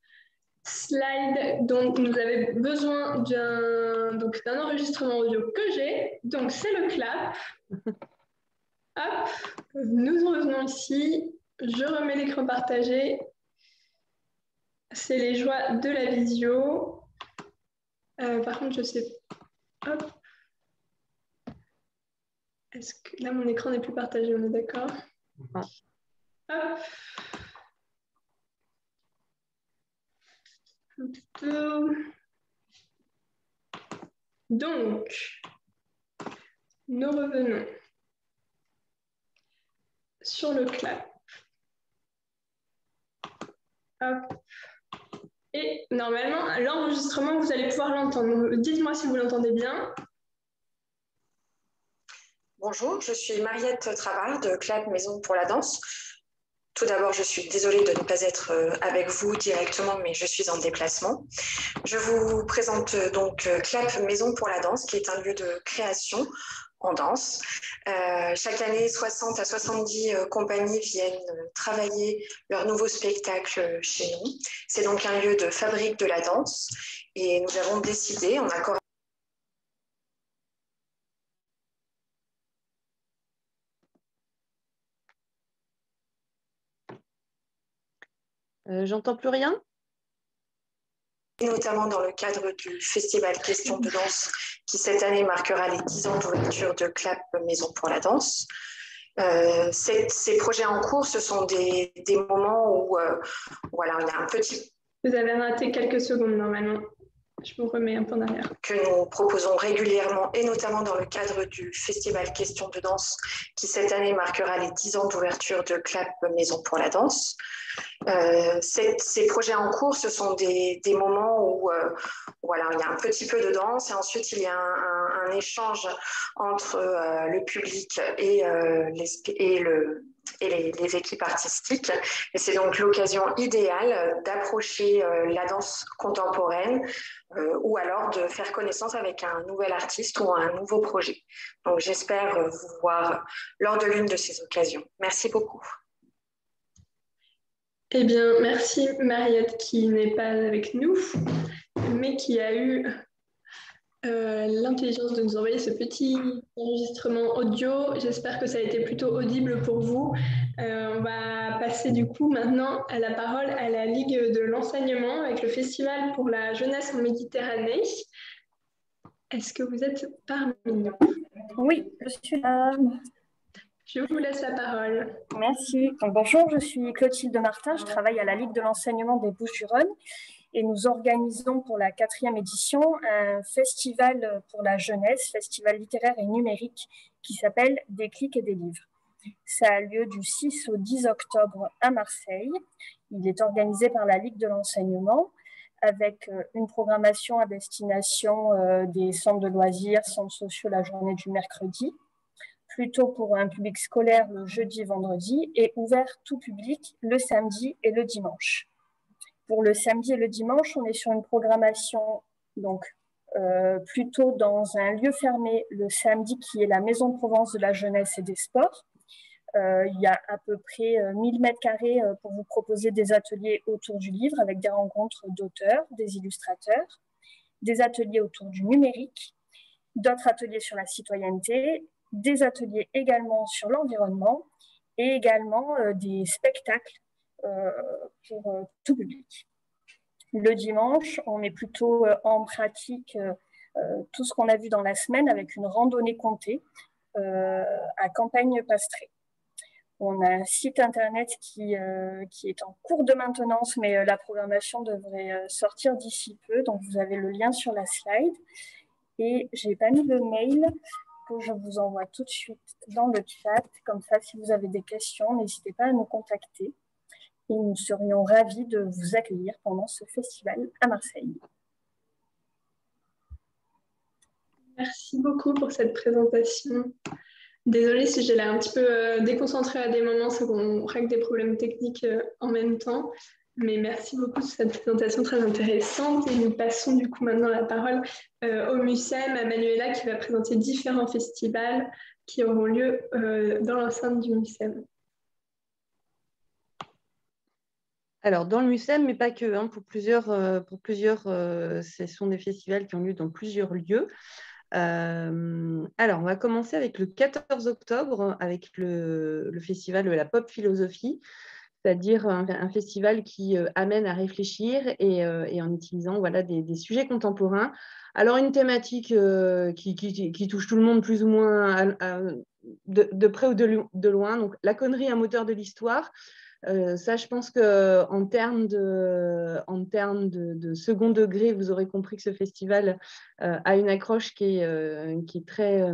slide dont vous avez besoin d'un enregistrement audio que j'ai. Donc c'est le clap. Hop, nous en revenons ici. Je remets l'écran partagé. C'est les joies de la visio. Par contre, je sais. Hop. Est-ce que là, mon écran n'est plus partagé, on est d'accord? Hop. Donc, nous revenons sur le clap. Hop. Et normalement, l'enregistrement, vous allez pouvoir l'entendre. Dites-moi si vous l'entendez bien. Bonjour, je suis Mariette Travard de Clap Maison pour la danse. Tout d'abord, je suis désolée de ne pas être avec vous directement, mais je suis en déplacement. Je vous présente donc Clap Maison pour la danse, qui est un lieu de création en danse. Chaque année, 60 à 70 compagnies viennent travailler leur nouveau spectacle chez nous. C'est donc un lieu de fabrique de la danse et nous avons décidé, en accord J'entends plus rien. notamment dans le cadre du festival Question de danse qui cette année marquera les 10 ans d'ouverture de Clap Maison pour la danse. Ces projets en cours, ce sont des moments où voilà, il y a un petit... Vous avez raté quelques secondes normalement. Je vous remets un peu en arrière. Que nous proposons régulièrement et notamment dans le cadre du festival Question de danse qui cette année marquera les 10 ans d'ouverture de Clap Maison pour la danse. Ces projets en cours, ce sont des moments où voilà, il y a un petit peu de danse et ensuite il y a un échange entre le public et les équipes artistiques. Et c'est donc l'occasion idéale d'approcher la danse contemporaine ou alors de faire connaissance avec un nouvel artiste ou un nouveau projet. Donc j'espère vous voir lors de l'une de ces occasions. Merci beaucoup. Eh bien, merci Mariette qui n'est pas avec nous, mais qui a eu l'intelligence de nous envoyer ce petit enregistrement audio. J'espère que ça a été plutôt audible pour vous. On va passer du coup maintenant à la parole à la Ligue de l'enseignement avec le Festival pour la jeunesse en Méditerranée. est-ce que vous êtes parmi nous? Oui, je suis là. Je vous laisse la parole. Merci. Donc, bonjour, je suis Clotilde Martin, je travaille à la Ligue de l'enseignement des Bouches-du-Rhône et nous organisons pour la 4e édition un festival pour la jeunesse, festival littéraire et numérique qui s'appelle Des clics et des livres. Ça a lieu du 6 au 10 octobre à Marseille. Il est organisé par la Ligue de l'enseignement avec une programmation à destination des centres de loisirs, centres sociaux la journée du mercredi, plutôt pour un public scolaire le jeudi et vendredi, et ouvert tout public le samedi et le dimanche. Pour le samedi et le dimanche, on est sur une programmation donc, plutôt dans un lieu fermé le samedi qui est la Maison de Provence de la jeunesse et des sports. Il y a à peu près 1000 mètres carrés pour vous proposer des ateliers autour du livre avec des rencontres d'auteurs, des illustrateurs, des ateliers autour du numérique, d'autres ateliers sur la citoyenneté, des ateliers également sur l'environnement et également des spectacles pour tout public. Le dimanche, on est plutôt en pratique tout ce qu'on a vu dans la semaine avec une randonnée comptée à Campagne-Pastré. On a un site internet qui est en cours de maintenance, mais la programmation devrait sortir d'ici peu. Donc, vous avez le lien sur la slide. Et je n'ai pas mis le mail que je vous envoie tout de suite dans le chat. Comme ça, si vous avez des questions, n'hésitez pas à nous contacter. Et nous serions ravis de vous accueillir pendant ce festival à Marseille. Merci beaucoup pour cette présentation. Désolée si j'ai l'air un petit peu déconcentrée à des moments, c'est qu'on règle des problèmes techniques en même temps. Mais merci beaucoup de cette présentation très intéressante. Et nous passons du coup maintenant la parole au MUSEM, à Manuela qui va présenter différents festivals qui auront lieu dans l'enceinte du MUSEM. Alors, dans le MUSEM, mais pas que, hein, pour plusieurs, ce sont des festivals qui ont lieu dans plusieurs lieux. Alors, on va commencer avec le 14 octobre, avec le festival de la pop philosophie, c'est-à-dire un festival qui amène à réfléchir et en utilisant voilà, des sujets contemporains. Alors, une thématique qui touche tout le monde plus ou moins de près ou de loin, donc la connerie, un moteur de l'histoire. Ça, je pense qu'en termes de second degré, vous aurez compris que ce festival a une accroche qui est très...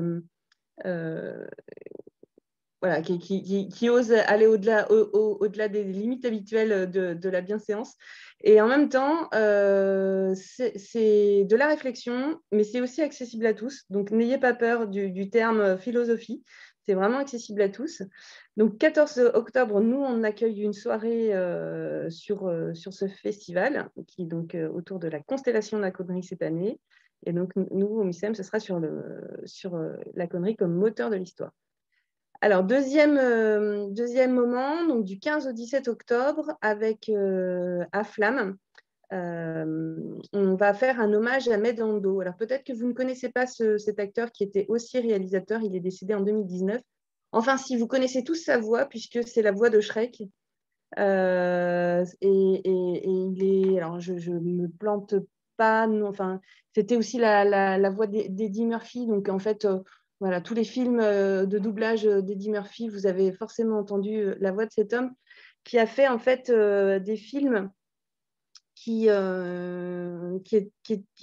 voilà, qui ose aller au-delà des limites habituelles de la bienséance. Et en même temps, c'est de la réflexion, mais c'est aussi accessible à tous. Donc, n'ayez pas peur du terme philosophie. C'est vraiment accessible à tous. Donc, 14 octobre, nous, on accueille une soirée sur ce festival, qui est donc autour de la constellation de la connerie cette année. Et donc, nous, au MUSEM, ce sera sur la connerie comme moteur de l'histoire. Alors, deuxième moment, donc du 15 au 17 octobre, avec Aflam, on va faire un hommage à Med Lando. Alors, peut-être que vous ne connaissez pas cet acteur qui était aussi réalisateur, il est décédé en 2019. Enfin, si vous connaissez tous sa voix, puisque c'est la voix de Shrek. Et il est, alors je ne me plante pas, non, enfin, c'était aussi la voix d'Eddie Murphy. Donc, en fait, voilà, tous les films de doublage d'Eddie Murphy, vous avez forcément entendu la voix de cet homme qui a fait en fait des films qui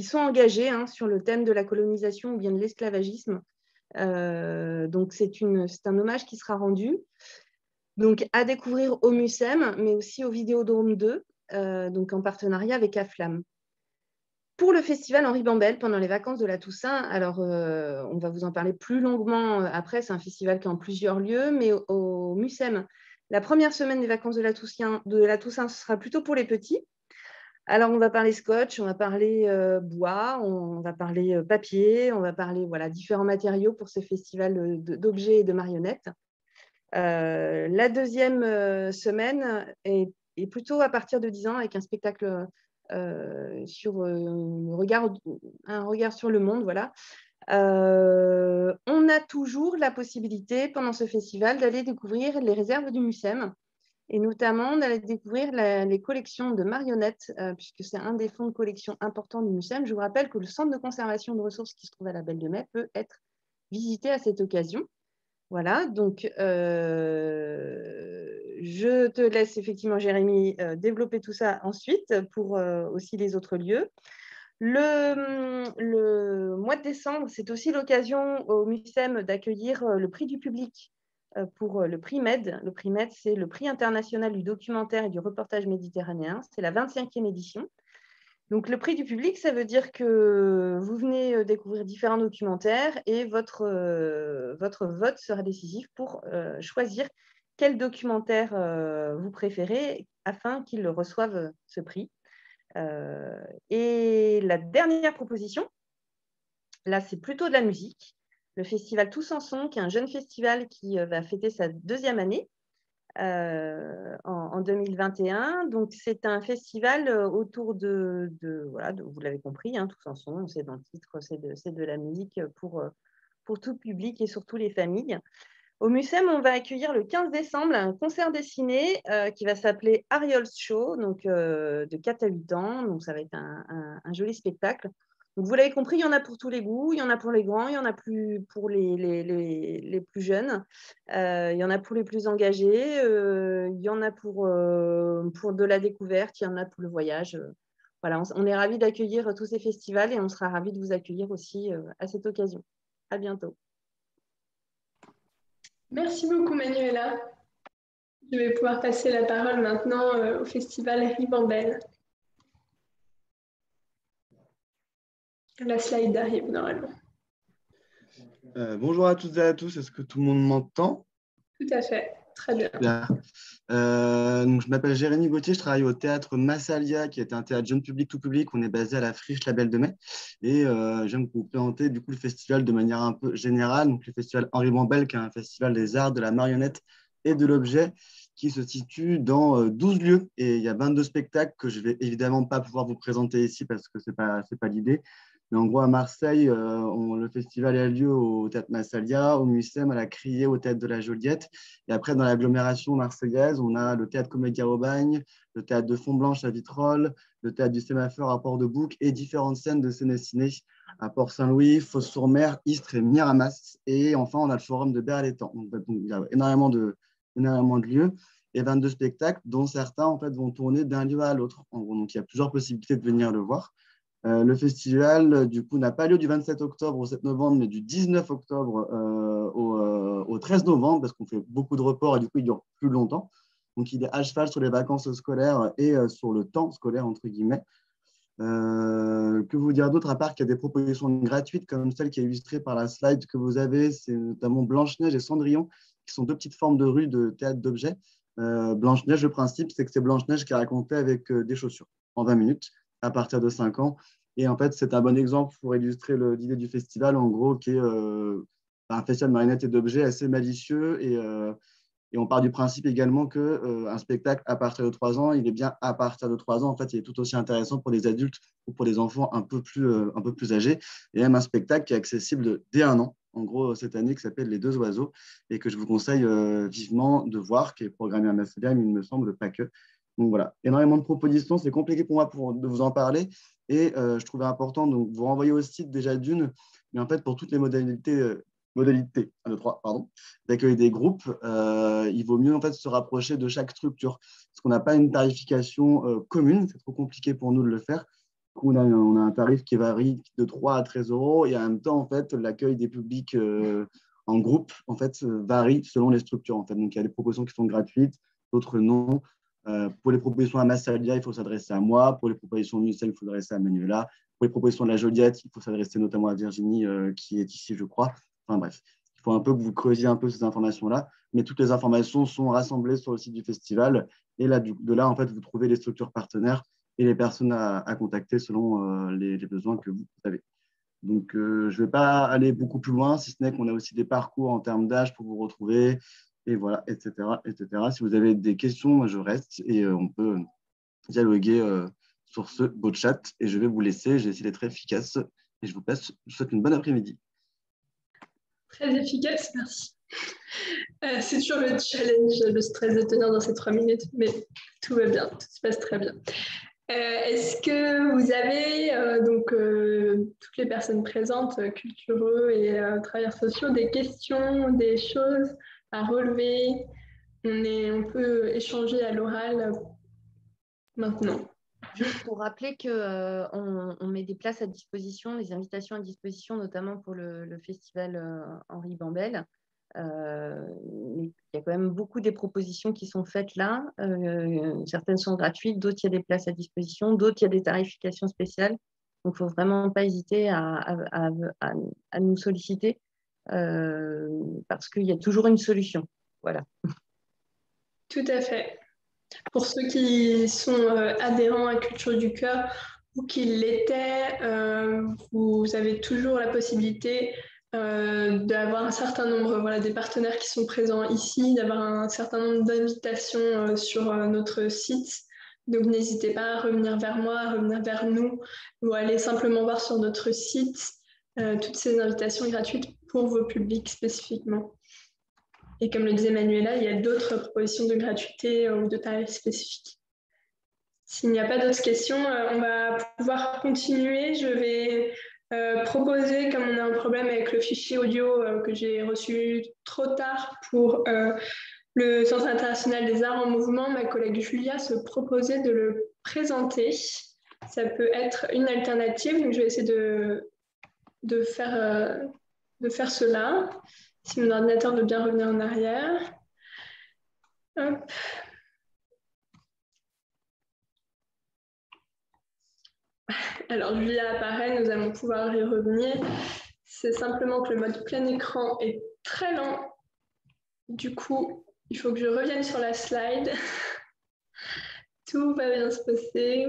sont engagés hein, sur le thème de la colonisation ou bien de l'esclavagisme. Donc, c'est un hommage qui sera rendu. Donc, à découvrir au MUSEM, mais aussi au Vidéodrome 2, donc en partenariat avec Aflam. Pour le festival Henri Bambel, pendant les vacances de la Toussaint, alors on va vous en parler plus longuement après, c'est un festival qui est en plusieurs lieux, mais au MUSEM, la première semaine des vacances de la Toussaint, ce sera plutôt pour les petits. Alors, on va parler scotch, on va parler bois, on va parler papier, on va parler voilà, différents matériaux pour ce festival d'objets et de marionnettes. La deuxième semaine est plutôt à partir de 10 ans avec un spectacle sur un regard sur le monde. Voilà. On a toujours la possibilité pendant ce festival d'aller découvrir les réserves du MUSEM. Et notamment, on allait découvrir les collections de marionnettes, puisque c'est un des fonds de collection importants du MUSEM. Je vous rappelle que le centre de conservation de ressources qui se trouve à la Belle de Mai peut être visité à cette occasion. Voilà, donc je te laisse effectivement, Jérémy, développer tout ça ensuite pour aussi les autres lieux. Le mois de décembre, c'est aussi l'occasion au MUSEM d'accueillir le prix du public pour le prix MED. Le prix MED, c'est le prix international du documentaire et du reportage méditerranéen. C'est la 25e édition. Donc, le prix du public, ça veut dire que vous venez découvrir différents documentaires et votre vote sera décisif pour choisir quel documentaire vous préférez afin qu'il reçoive ce prix. Et la dernière proposition, là, c'est plutôt de la musique. Le festival Tous en Son, qui est un jeune festival qui va fêter sa 2e année en 2021. Donc, c'est un festival autour voilà, vous l'avez compris, hein, Tous en Son, c'est dans le titre, c'est de la musique pour tout public et surtout les familles. Au MUSEM, on va accueillir le 15 décembre un concert dessiné qui va s'appeler Ariel's Show, donc de 4 à 8 ans. Donc, ça va être un joli spectacle. Donc, vous l'avez compris, il y en a pour tous les goûts, il y en a pour les grands, il y en a pour les plus jeunes, il y en a pour les plus engagés, il y en a pour de la découverte, il y en a pour le voyage. Voilà, on est ravis d'accueillir tous ces festivals et on sera ravis de vous accueillir aussi à cette occasion. À bientôt. Merci beaucoup, Manuela. Je vais pouvoir passer la parole maintenant au festival Ribambelle. La slide arrive normalement. Bonjour à toutes et à tous, est-ce que tout le monde m'entend? Tout à fait, très bien. Donc, je m'appelle Jérémy Gauthier, je travaille au théâtre Massalia, qui est un théâtre jeune public, tout public. On est basé à la Friche La Belle de Mai. Et j'aime vous présenter du coup, le festival de manière un peu générale. Donc, le festival Ribambelle, qui est un festival des arts, de la marionnette et de l'objet, qui se situe dans 12 lieux. Et il y a 22 spectacles que je ne vais évidemment pas pouvoir vous présenter ici parce que ce n'est pas l'idée. Mais en gros, à Marseille, le festival a lieu au Théâtre Massalia, au MUSEM, à la Criée, au Théâtre de la Joliette. Et après, dans l'agglomération marseillaise, on a le Théâtre Comédia au Bagne, le Théâtre de Fontblanche à Vitrolles, le Théâtre du Sémaphore à Port-de-Bouc et différentes scènes de Sénéciné à Port-Saint-Louis, Fos-sur-Mer, Istres et Miramas. Et enfin, on a le Forum de Berlétan. Donc, il y a énormément de lieux et 22 spectacles, dont certains en fait, vont tourner d'un lieu à l'autre. Donc, il y a plusieurs possibilités de venir le voir. Le festival, du coup, n'a pas lieu du 27 octobre au 7 novembre, mais du 19 octobre au 13 novembre, parce qu'on fait beaucoup de reports et du coup, il dure plus longtemps. Donc, il est à cheval sur les vacances scolaires et sur le temps scolaire, entre guillemets. Que vous dire d'autre, à part qu'il y a des propositions gratuites, comme celle qui est illustrée par la slide que vous avez, c'est notamment Blanche-Neige et Cendrillon, qui sont deux petites formes de rue de théâtre d'objets. Blanche-Neige, le principe, c'est que c'est Blanche-Neige qui est racontée avec des chaussures en 20 minutes. À partir de 5 ans. Et en fait, c'est un bon exemple pour illustrer l'idée du festival, en gros, qui est un festival de marionnettes et d'objets assez malicieux. Et on part du principe également qu'un spectacle à partir de 3 ans, il est bien à partir de 3 ans. En fait, il est tout aussi intéressant pour des adultes ou pour des enfants un peu plus âgés. Et même un spectacle qui est accessible dès 1 an, en gros, cette année, qui s'appelle Les Deux Oiseaux, et que je vous conseille vivement de voir, qui est programmé à Massalia, mais il me semble pas que. Donc voilà, énormément de propositions. C'est compliqué pour moi de vous en parler. Et je trouvais important de vous renvoyer au site déjà d'une, mais en fait, pour toutes les modalités 1, 2, 3, d'accueil des groupes, il vaut mieux en fait se rapprocher de chaque structure. Parce qu'on n'a pas une tarification commune, c'est trop compliqué pour nous de le faire. On a un tarif qui varie de 3 à 13 euros et en même temps, en fait, l'accueil des publics en groupe en fait, varie selon les structures. En fait. Donc, il y a des propositions qui sont gratuites, d'autres non. Pour les propositions à Massalia, il faut s'adresser à moi. Pour les propositions de MUSEM, il faut s'adresser à Manuela. Pour les propositions de la Joliette, il faut s'adresser notamment à Virginie, qui est ici, je crois. Enfin bref, il faut un peu que vous creusiez un peu ces informations-là. Mais toutes les informations sont rassemblées sur le site du festival. Et là, de là, en fait, vous trouvez les structures partenaires et les personnes à contacter selon les besoins que vous avez. Donc, je ne vais pas aller beaucoup plus loin, si ce n'est qu'on a aussi des parcours en termes d'âge pour vous retrouver. Et voilà, etc., etc. Si vous avez des questions, moi je reste et on peut dialoguer sur ce beau chat. Et je vais vous laisser, j'ai essayé d'être efficace et je vous souhaite une bonne après-midi. Très efficace, merci. C'est toujours le challenge, le stress de tenir dans ces 3 minutes, mais tout va bien, tout se passe très bien. Est-ce que vous avez, toutes les personnes présentes, cultureux et travailleurs sociaux, des questions, des choses à relever? On peut échanger à l'oral maintenant. Juste pour rappeler qu'on met des places à disposition, les invitations à disposition, notamment pour le festival Henri Bambel. Il y a quand même beaucoup des propositions qui sont faites là. Certaines sont gratuites, d'autres, il y a des places à disposition, d'autres, il y a des tarifications spéciales. Donc, il ne faut vraiment pas hésiter à nous solliciter parce qu'il y a toujours une solution. Voilà. Tout à fait. Pour ceux qui sont adhérents à Culture du Cœur ou qui l'étaient, vous avez toujours la possibilité d'avoir un certain nombre des partenaires qui sont présents ici, d'avoir un certain nombre d'invitations sur notre site. Donc n'hésitez pas à revenir vers moi, à revenir vers nous ou aller simplement voir sur notre site toutes ces invitations gratuites pour vos publics spécifiquement. Et comme le disait Manuela, il y a d'autres propositions de gratuité ou de tarifs spécifiques. S'il n'y a pas d'autres questions, on va pouvoir continuer. Je vais proposer, comme on a un problème avec le fichier audio que j'ai reçu trop tard pour le Centre international des arts en mouvement, ma collègue Julia se proposait de le présenter. Ça peut être une alternative, donc je vais essayer de faire cela. Si mon ordinateur veut bien revenir en arrière. Hop. Alors, Julia apparaît, nous allons pouvoir y revenir. C'est simplement que le mode plein écran est très lent. Du coup, il faut que je revienne sur la slide. Tout va bien se passer.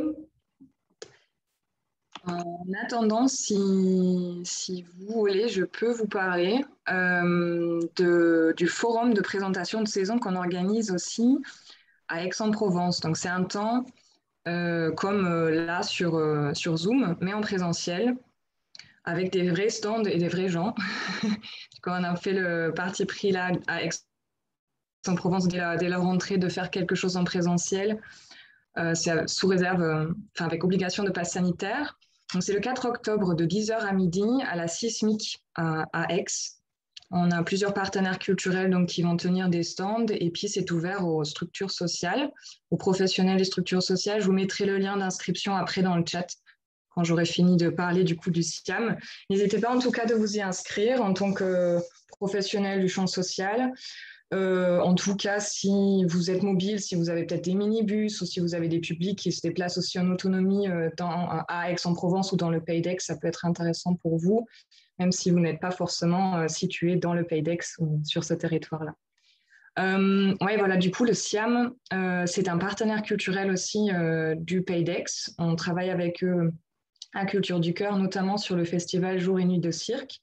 En attendant, si vous voulez, je peux vous parler du forum de présentation de saison qu'on organise aussi à Aix-en-Provence. Donc, c'est un temps comme là sur Zoom, mais en présentiel, avec des vrais stands et des vrais gens. Quand on a fait le parti pris là à Aix-en-Provence dès la rentrée de faire quelque chose en présentiel, c'est sous réserve, avec obligation de passe sanitaire. Donc, c'est le 4 octobre de 10h à midi à la Sismic à Aix. On a plusieurs partenaires culturels donc, qui vont tenir des stands et puis c'est ouvert aux structures sociales, aux professionnels des structures sociales. Je vous mettrai le lien d'inscription après dans le chat quand j'aurai fini de parler du coup du SIAM. N'hésitez pas en tout cas de vous y inscrire en tant que professionnel du champ social. En tout cas, si vous êtes mobile, si vous avez peut-être des minibus ou si vous avez des publics qui se déplacent aussi en autonomie à Aix-en-Provence ou dans le Pays d'Aix, ça peut être intéressant pour vous, même si vous n'êtes pas forcément situé dans le Pays d'Aix ou sur ce territoire-là. Voilà, du coup, le SIAM, c'est un partenaire culturel aussi du Pays d'Aix. On travaille avec eux à Culture du Cœur, notamment sur le festival Jour et Nuit de Cirque.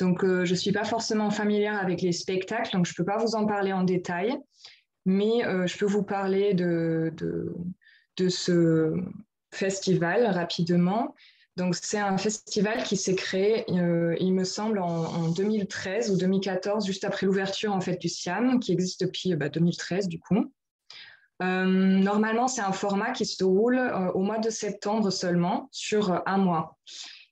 Donc, je ne suis pas forcément familière avec les spectacles, donc je ne peux pas vous en parler en détail, mais je peux vous parler de ce festival rapidement. Donc, c'est un festival qui s'est créé, il me semble, en 2013 ou 2014, juste après l'ouverture en fait, du SIAM, qui existe depuis 2013 du coup. Normalement, c'est un format qui se déroule au mois de septembre seulement, sur un mois.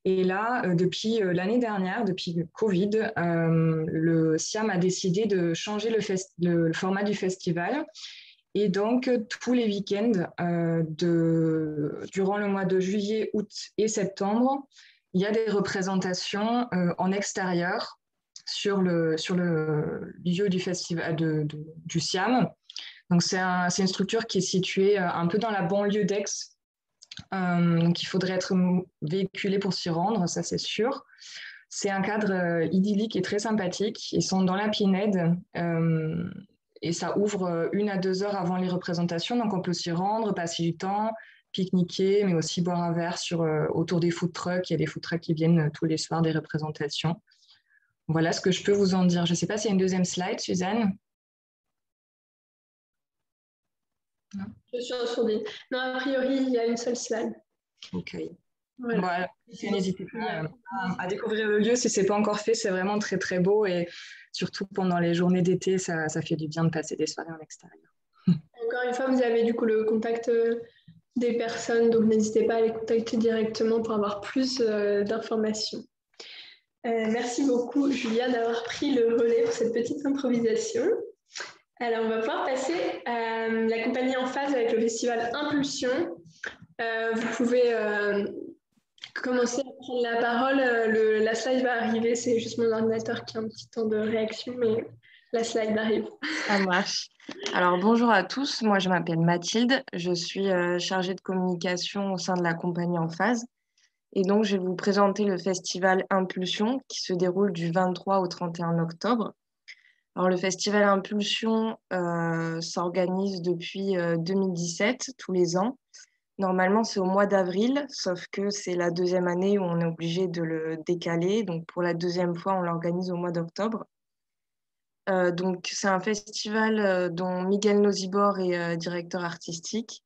Et là, depuis l'année dernière, depuis le Covid, le SIAM a décidé de changer le format du festival. Et donc, tous les week-ends, durant le mois de juillet, août et septembre, il y a des représentations en extérieur sur le lieu du festival du SIAM. Donc, c'est une structure qui est située un peu dans la banlieue d'Aix. Donc, il faudrait être véhiculé pour s'y rendre, ça c'est sûr. C'est un cadre idyllique et très sympathique. Ils sont dans la Pinède et ça ouvre 1 à 2 heures avant les représentations. Donc, on peut s'y rendre, passer du temps, pique-niquer, mais aussi boire un verre autour des food trucks. Il y a des food trucks qui viennent tous les soirs des représentations. Voilà ce que je peux vous en dire. Je ne sais pas s'il y a une deuxième slide, Suzanne. Non. Je suis en sourdine. Non, a priori, il y a une seule slide. Ok. Voilà. N'hésitez pas à découvrir le lieu si ce n'est pas encore fait. C'est vraiment très, très beau. Et surtout pendant les journées d'été, ça fait du bien de passer des soirées en extérieur. Encore une fois, vous avez du coup le contact des personnes, donc n'hésitez pas à les contacter directement pour avoir plus d'informations. Merci beaucoup, Julia, d'avoir pris le relais pour cette petite improvisation. Alors, on va pouvoir passer à la compagnie en phase avec le festival Impulsion. Vous pouvez commencer à prendre la parole. La slide va arriver, c'est juste mon ordinateur qui a un petit temps de réaction, mais la slide arrive. Ça marche. Alors, bonjour à tous. Moi, je m'appelle Mathilde. Je suis chargée de communication au sein de la compagnie en phase. Et donc, je vais vous présenter le festival Impulsion qui se déroule du 23 au 31 octobre. Alors, le festival Impulsion s'organise depuis 2017, tous les ans. Normalement, c'est au mois d'avril, sauf que c'est la deuxième année où on est obligé de le décaler. Donc, pour la deuxième fois, on l'organise au mois d'octobre. Donc, c'est un festival dont Miguel Nozibor est directeur artistique.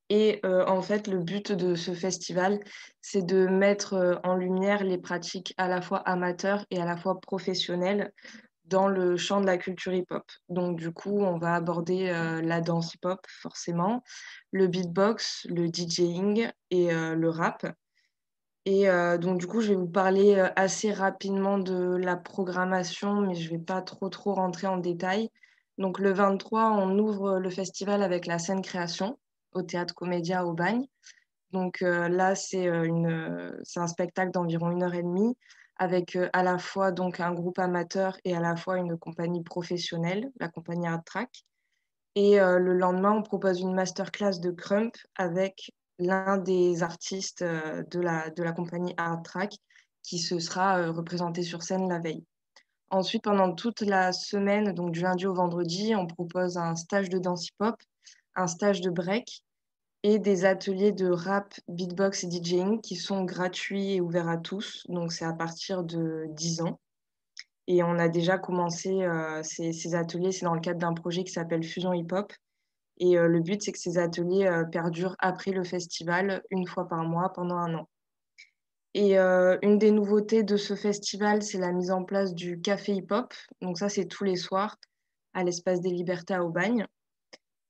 Et en fait, le but de ce festival, c'est de mettre en lumière les pratiques à la fois amateurs et à la fois professionnelles dans le champ de la culture hip-hop. Donc, du coup, on va aborder la danse hip-hop, forcément, le beatbox, le DJing et le rap. Et donc, du coup, je vais vous parler assez rapidement de la programmation, mais je ne vais pas trop rentrer en détail. Donc, le 23, on ouvre le festival avec la scène création au Théâtre Comédia au Bagne. Donc là, c'est un spectacle d'environ 1h30 avec à la fois donc, un groupe amateur et à la fois une compagnie professionnelle, la compagnie Art Track. Et le lendemain, on propose une masterclass de Crump avec l'un des artistes de la compagnie Art Track qui se sera représenté sur scène la veille. Ensuite, pendant toute la semaine, donc du lundi au vendredi, on propose un stage de danse hip-hop, un stage de break et des ateliers de rap, beatbox et DJing qui sont gratuits et ouverts à tous. Donc, c'est à partir de 10 ans. Et on a déjà commencé ces ateliers, c'est dans le cadre d'un projet qui s'appelle Fusion Hip Hop. Et le but, c'est que ces ateliers perdurent après le festival, une fois par mois, pendant 1 an. Et une des nouveautés de ce festival, c'est la mise en place du café hip-hop. Donc ça, c'est tous les soirs à l'Espace des Libertés à Aubagne.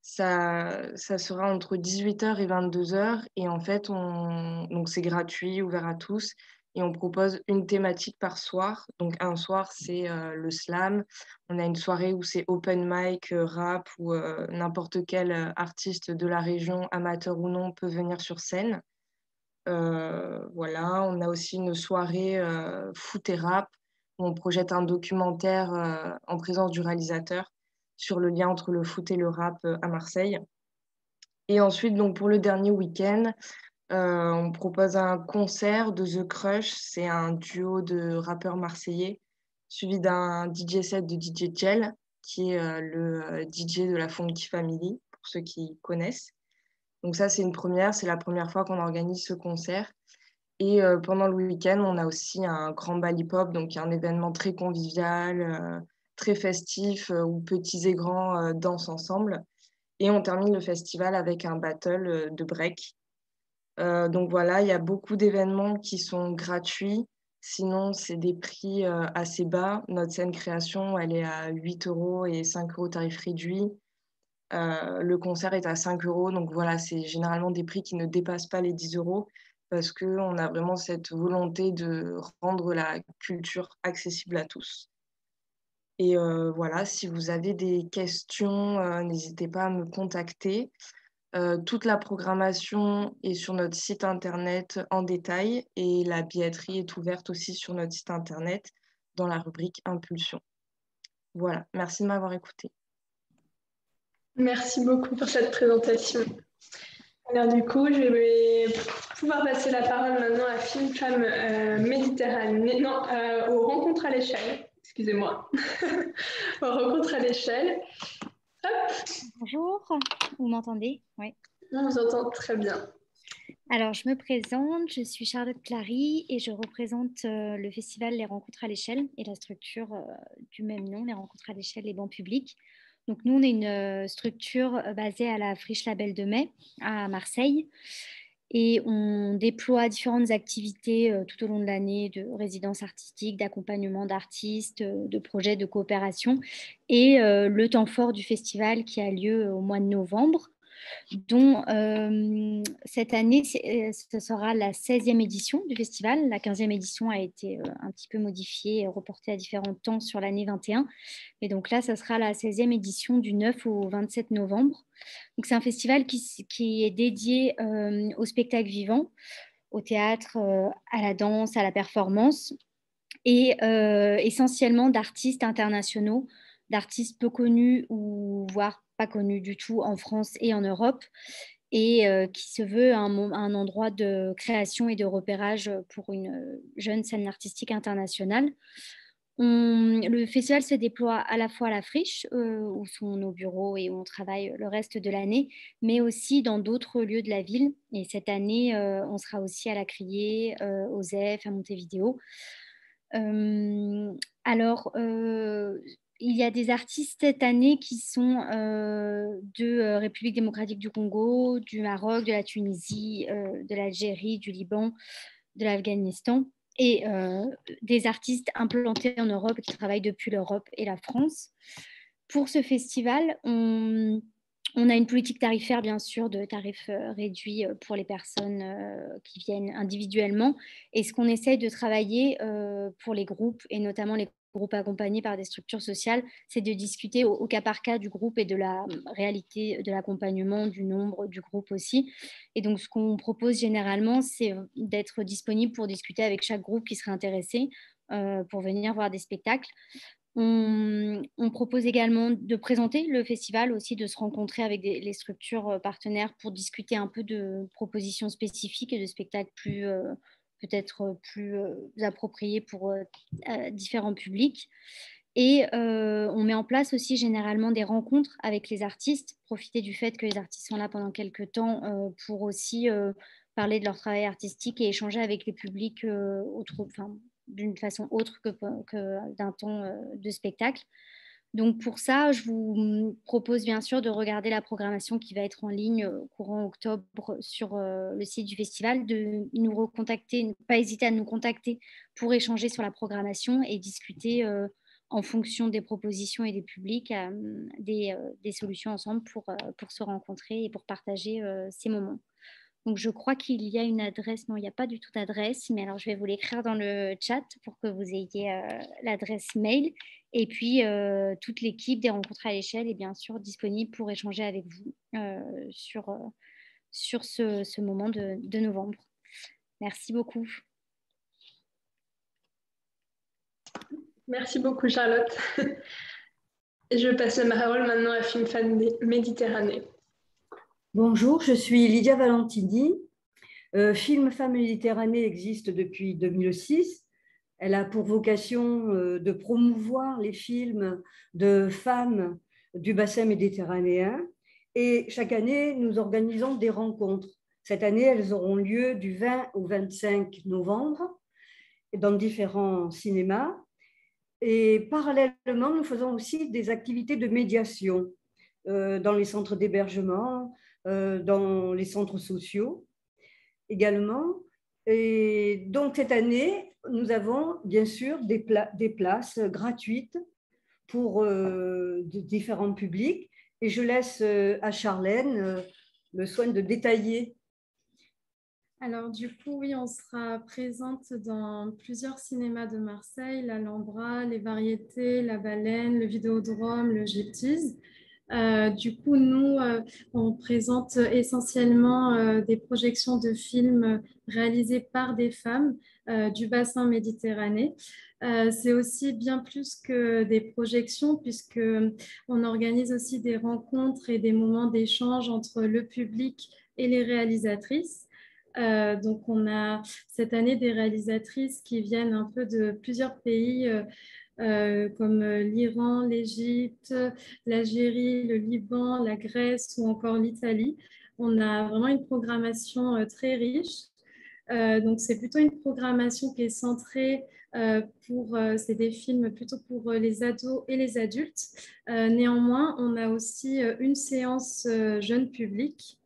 Ça sera entre 18h et 22h. Et en fait, donc c'est gratuit, ouvert à tous. Et on propose une thématique par soir. Donc un soir, c'est le slam. On a une soirée où c'est open mic, rap, où n'importe quel artiste de la région, amateur ou non, peut venir sur scène. Voilà, on a aussi une soirée foot et rap où on projette un documentaire en présence du réalisateur sur le lien entre le foot et le rap à Marseille. Et ensuite, donc, pour le dernier week-end, on propose un concert de The Crush. C'est un duo de rappeurs marseillais suivi d'un DJ set de DJ Gel, qui est le DJ de la Funky Family, pour ceux qui connaissent. Donc ça, c'est une première. C'est la première fois qu'on organise ce concert. Et pendant le week-end, on a aussi un grand bal hip-hop, donc un événement très convivial, très festif, où petits et grands dansent ensemble. Et on termine le festival avec un battle de break. Donc voilà, il y a beaucoup d'événements qui sont gratuits. Sinon, c'est des prix assez bas. Notre scène création, elle est à 8 € et 5 € tarif réduit. Le concert est à 5 €. Donc voilà, c'est généralement des prix qui ne dépassent pas les 10 € parce qu'on a vraiment cette volonté de rendre la culture accessible à tous. Et voilà, si vous avez des questions, n'hésitez pas à me contacter. Toute la programmation est sur notre site internet en détail et la billetterie est ouverte aussi sur notre site internet dans la rubrique Impulsion. Voilà, merci de m'avoir écouté. Merci beaucoup pour cette présentation. Alors du coup, je vais pouvoir passer la parole maintenant à Film Femme Méditerranée, non, aux rencontres à l'échelle, excusez-moi, aux rencontres à l'échelle. Hop. Bonjour, vous m'entendez? Oui. On vous entend très bien. Alors, je me présente, je suis Charlotte Clary et je représente le festival Les Rencontres à l'échelle et la structure du même nom, Les Rencontres à l'échelle et bancs publics. Donc, nous, on est une structure basée à la Friche Label de Mai, à Marseille. Et on déploie différentes activités tout au long de l'année de résidence artistique, d'accompagnement d'artistes, de projets de coopération. Et le temps fort du festival qui a lieu au mois de novembre, dont cette année, ce sera la 16e édition du festival. La 15e édition a été un petit peu modifiée et reportée à différents temps sur l'année 21. Et donc là, ce sera la 16e édition du 9 au 27 novembre. Donc c'est un festival qui est dédié au spectacle vivant, au théâtre, à la danse, à la performance, et essentiellement d'artistes internationaux, d'artistes peu connus ou voire pas connus du tout en France et en Europe, et qui se veut un endroit de création et de repérage pour une jeune scène artistique internationale. Le festival se déploie à la fois à la Friche, où sont nos bureaux et où on travaille le reste de l'année, mais aussi dans d'autres lieux de la ville. Et cette année, on sera aussi à la Criée, au ZEF, à Montevideo. Alors, il y a des artistes cette année qui sont de République démocratique du Congo, du Maroc, de la Tunisie, de l'Algérie, du Liban, de l'Afghanistan, et des artistes implantés en Europe qui travaillent depuis l'Europe et la France. Pour ce festival, on a une politique tarifaire, bien sûr, de tarifs réduits pour les personnes qui viennent individuellement. Et ce qu'on essaye de travailler pour les groupes, et notamment les groupes accompagnés par des structures sociales, c'est de discuter au cas par cas du groupe et de la réalité de l'accompagnement, du nombre du groupe aussi. Et donc, ce qu'on propose généralement, c'est d'être disponible pour discuter avec chaque groupe qui serait intéressé pour venir voir des spectacles. On propose également de présenter le festival, aussi de se rencontrer avec les structures partenaires pour discuter un peu de propositions spécifiques et de spectacles peut-être plus appropriés pour différents publics. Et on met en place aussi généralement des rencontres avec les artistes, profiter du fait que les artistes sont là pendant quelques temps pour aussi parler de leur travail artistique et échanger avec les publics d'une façon autre que d'un temps de spectacle. Donc pour ça, je vous propose bien sûr de regarder la programmation qui va être en ligne courant octobre sur le site du festival, de nous recontacter, ne pas hésiter à nous contacter pour échanger sur la programmation et discuter en fonction des propositions et des publics, des solutions ensemble pour se rencontrer et pour partager ces moments. Donc, je crois qu'il y a une adresse. Non, il n'y a pas du tout d'adresse, mais alors je vais vous l'écrire dans le chat pour que vous ayez l'adresse mail. Et puis, toute l'équipe des rencontres à l'échelle est bien sûr disponible pour échanger avec vous sur ce moment de novembre. Merci beaucoup. Merci beaucoup, Charlotte. Je passe la parole maintenant à Film Fan Méditerranée. Bonjour, je suis Lydia Valentini. Film Femmes Méditerranée existe depuis 2006. Elle a pour vocation de promouvoir les films de femmes du bassin méditerranéen. Et chaque année, nous organisons des rencontres. Cette année, elles auront lieu du 20 au 25 novembre dans différents cinémas. Et parallèlement, nous faisons aussi des activités de médiation dans les centres d'hébergement, dans les centres sociaux également. Et donc, cette année, nous avons bien sûr des places gratuites pour différents publics. Et je laisse à Charlène le soin de détailler. Alors, du coup, oui, on sera présente dans plusieurs cinémas de Marseille, l'Alhambra, les Variétés, la Baleine, le Vidéodrome, le Gyptise. Du coup, nous, on présente essentiellement des projections de films réalisés par des femmes du bassin méditerranéen. C'est aussi bien plus que des projections, puisqu'on organise aussi des rencontres et des moments d'échange entre le public et les réalisatrices. Donc, on a cette année des réalisatrices qui viennent un peu de plusieurs pays comme l'Iran, l'Égypte, l'Algérie, le Liban, la Grèce ou encore l'Italie. On a vraiment une programmation très riche. Donc, c'est plutôt une programmation qui est centrée c'est des films plutôt pour les ados et les adultes. Néanmoins, on a aussi une séance jeune public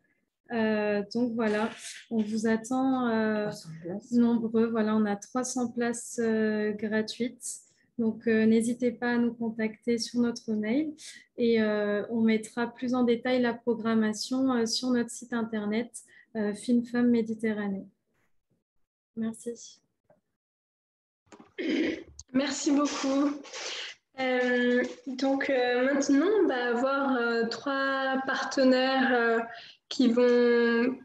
Donc voilà, on vous attend nombreux. Voilà, on a 300 places gratuites. Donc n'hésitez pas à nous contacter sur notre mail et on mettra plus en détail la programmation sur notre site internet Film Femmes Méditerranée. Merci. Merci beaucoup. Donc maintenant, on va avoir 3 partenaires qui vont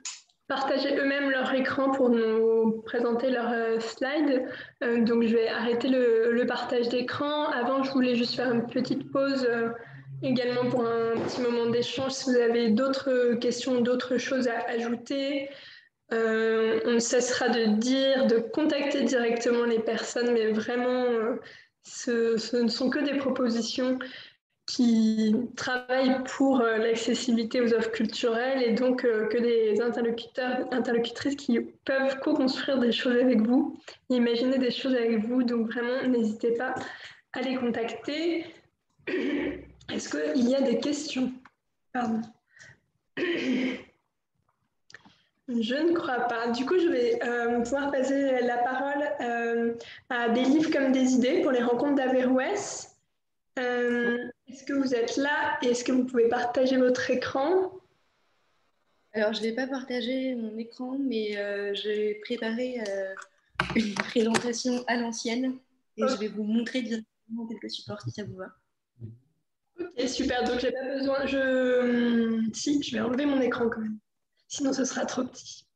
partager eux-mêmes leur écran pour nous présenter leurs slides. Donc je vais arrêter le partage d'écran. Avant, je voulais juste faire une petite pause également pour un petit moment d'échange. Si vous avez d'autres questions, d'autres choses à ajouter, on ne cessera de contacter directement les personnes, mais vraiment, ce ne sont que des propositions qui travaillent pour l'accessibilité aux offres culturelles et donc que des interlocutrices qui peuvent co-construire des choses avec vous, imaginer des choses avec vous. Donc vraiment, n'hésitez pas à les contacter. Est-ce qu'il y a des questions? Pardon. Je ne crois pas. Du coup, je vais pouvoir passer la parole à Des livres comme des idées pour les rencontres d'Averroès. Est-ce que vous êtes là et est-ce que vous pouvez partager votre écran? Alors, je ne vais pas partager mon écran, mais j'ai préparé une présentation à l'ancienne et je vais vous montrer directement quelques supports si ça vous va. Ok, super. Donc, j'ai pas besoin. Si, je vais enlever mon écran quand même. Sinon, ce sera trop petit.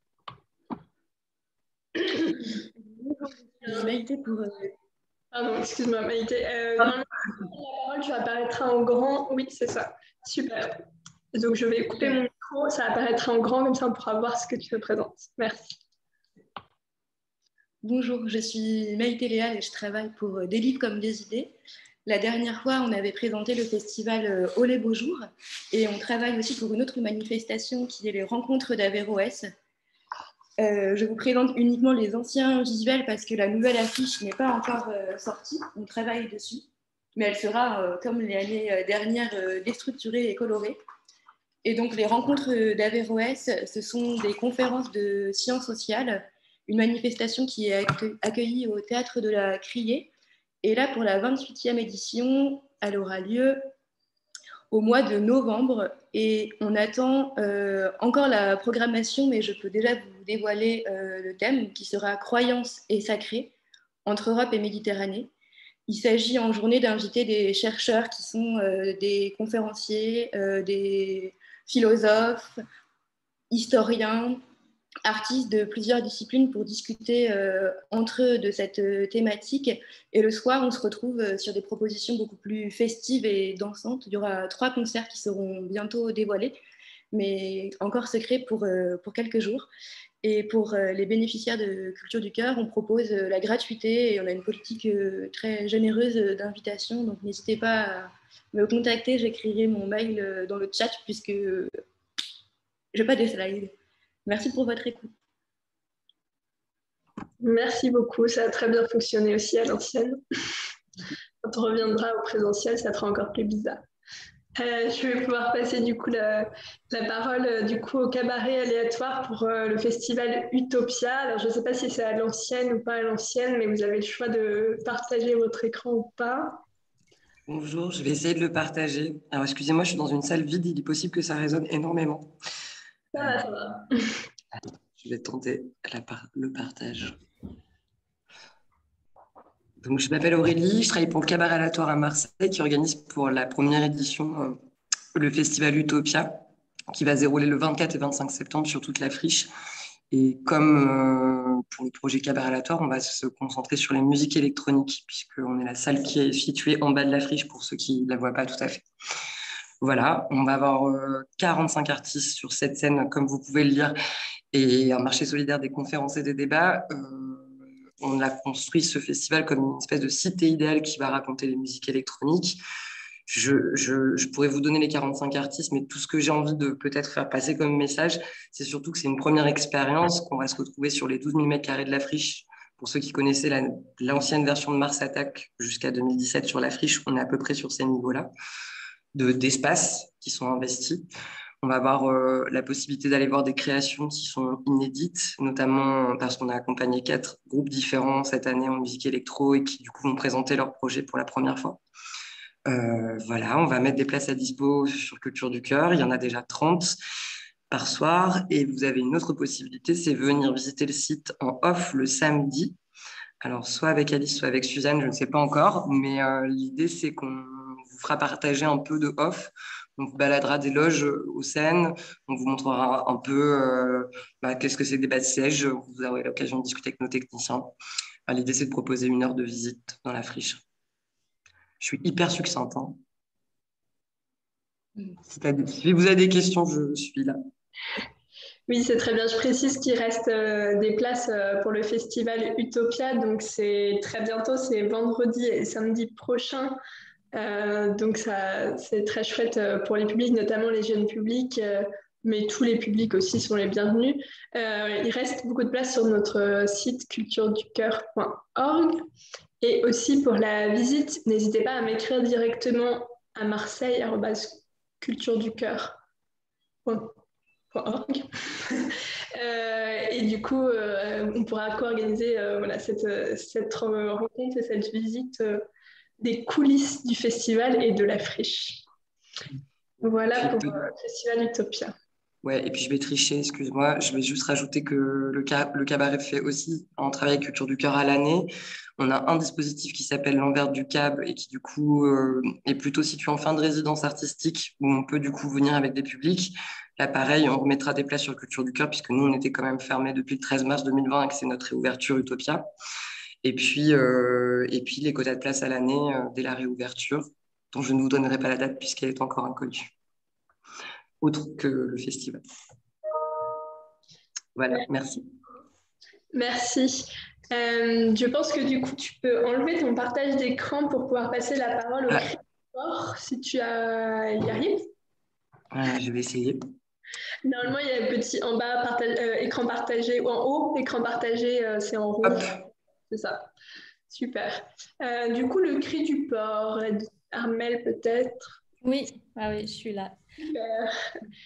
Maïté pour... Pardon, excuse-moi, Maïté. Normalement, la parole, tu apparaîtra en grand. Oui, c'est ça. Super. Donc, je vais couper mon micro. Ça apparaîtra en grand, comme ça, on pourra voir ce que tu te présentes. Merci. Bonjour, je suis Maïté Léa et je travaille pour Des livres comme des idées. La dernière fois, on avait présenté le festival Olé Beau Jour et on travaille aussi pour une autre manifestation qui est les rencontres d'Averroès. Je vous présente uniquement les anciens visuels parce que la nouvelle affiche n'est pas encore sortie. On travaille dessus, mais elle sera, comme les années dernières, déstructurée et colorée. Et donc, les rencontres d'Averroès, ce sont des conférences de sciences sociales, une manifestation qui est accueillie au Théâtre de la Criée. Et là, pour la 28e édition, elle aura lieu au mois de novembre. Et on attend encore la programmation, mais je peux déjà vous dévoiler le thème qui sera « Croyance et sacré entre Europe et Méditerranée ». Il s'agit en journée d'inviter des chercheurs qui sont des conférenciers, des philosophes, historiens, artistes de plusieurs disciplines pour discuter entre eux de cette thématique. Et le soir, on se retrouve sur des propositions beaucoup plus festives et dansantes. Il y aura 3 concerts qui seront bientôt dévoilés, mais encore secrets pour quelques jours. Et pour les bénéficiaires de Culture du Cœur, on propose la gratuité et on a une politique très généreuse d'invitation. Donc n'hésitez pas à me contacter, j'écrirai mon mail dans le chat puisque je n'ai pas de slides. Merci pour votre écoute. Merci beaucoup, ça a très bien fonctionné aussi à l'ancienne. Quand on reviendra au présentiel, ça sera encore plus bizarre. Je vais pouvoir passer du coup la parole du coup au cabaret aléatoire pour le festival Utopia. Alors je ne sais pas si c'est à l'ancienne ou pas à l'ancienne, mais vous avez le choix de partager votre écran ou pas. Bonjour, je vais essayer de le partager. Alors excusez-moi, je suis dans une salle vide, il est possible que ça résonne énormément. Ça va, ça va. Je vais tenter le partage. Donc, je m'appelle Aurélie, je travaille pour le Cabaret Aléatoire à Marseille qui organise pour la première édition le festival Utopia qui va se dérouler le 24 et 25 septembre sur toute la friche. Et comme pour le projet Cabaret Aléatoire, on va se concentrer sur les musiques électroniques puisqu'on est la salle qui est située en bas de la friche pour ceux qui ne la voient pas tout à fait. Voilà, on va avoir 45 artistes sur cette scène, comme vous pouvez le lire, et un marché solidaire des conférences et des débats. On a construit ce festival comme une espèce de cité idéale qui va raconter les musiques électroniques. Je pourrais vous donner les 45 artistes, mais tout ce que j'ai envie de peut-être faire passer comme message, c'est surtout que c'est une première expérience, qu'on va se retrouver sur les 12 000 m² de la friche. Pour ceux qui connaissaient l'ancienne version de Mars Attack jusqu'à 2017 sur la friche, on est à peu près sur ces niveaux-là d'espace qui sont investis. On va avoir la possibilité d'aller voir des créations qui sont inédites, notamment parce qu'on a accompagné 4 groupes différents cette année en musique électro et qui du coup vont présenter leur projet pour la première fois. Voilà, on va mettre des places à dispo sur Culture du Cœur. Il y en a déjà 30 par soir. Et vous avez une autre possibilité, c'est venir visiter le site en off le samedi. Alors, soit avec Alice, soit avec Suzanne, je ne sais pas encore. Mais l'idée, c'est qu'on vous fera partager un peu de off. On vous baladera des loges aux scènes. On vous montrera un peu qu'est-ce que c'est des bas-sièges. Vous aurez l'occasion de discuter avec nos techniciens. L'idée, c'est de proposer 1 heure de visite dans la friche. Je suis hyper succincte. Hein. Si vous avez des questions, je suis là. Oui, c'est très bien. Je précise qu'il reste des places pour le festival Utopia. Donc, c'est très bientôt, c'est vendredi et samedi prochain. Donc, c'est très chouette pour les publics, notamment les jeunes publics, mais tous les publics aussi sont les bienvenus. Il reste beaucoup de place sur notre site cultureducoeur.org. Et aussi pour la visite, n'hésitez pas à m'écrire directement à Marseille, @cultureducoeur.org. Et du coup, on pourra co-organiser cette rencontre et cette visite des coulisses du festival et de la friche. Voilà pour le festival Utopia. Ouais, et puis je vais tricher, excuse-moi. Je vais juste rajouter que le cabaret fait aussi un travail Culture du Cœur à l'année. On a un dispositif qui s'appelle l'Envers du Cab et qui du coup est plutôt situé en fin de résidence artistique où on peut du coup venir avec des publics. Là, pareil, on remettra des places sur Culture du Cœur puisque nous, on était quand même fermés depuis le 13 mars 2020 et que c'est notre réouverture Utopia. Et puis les quotas de place à l'année dès la réouverture, dont je ne vous donnerai pas la date puisqu'elle est encore inconnue. Autre que le festival. Voilà, merci. Merci. Je pense que du coup, tu peux enlever ton partage d'écran pour pouvoir passer la parole au cri fort, si tu y arrives. Je vais essayer. Normalement, il y a un petit en bas, écran partagé, ou en haut, écran partagé, c'est en rouge. C'est ça. Super. Du coup, le cri du porc, Armelle peut-être. Oui, oui, je suis là. Super.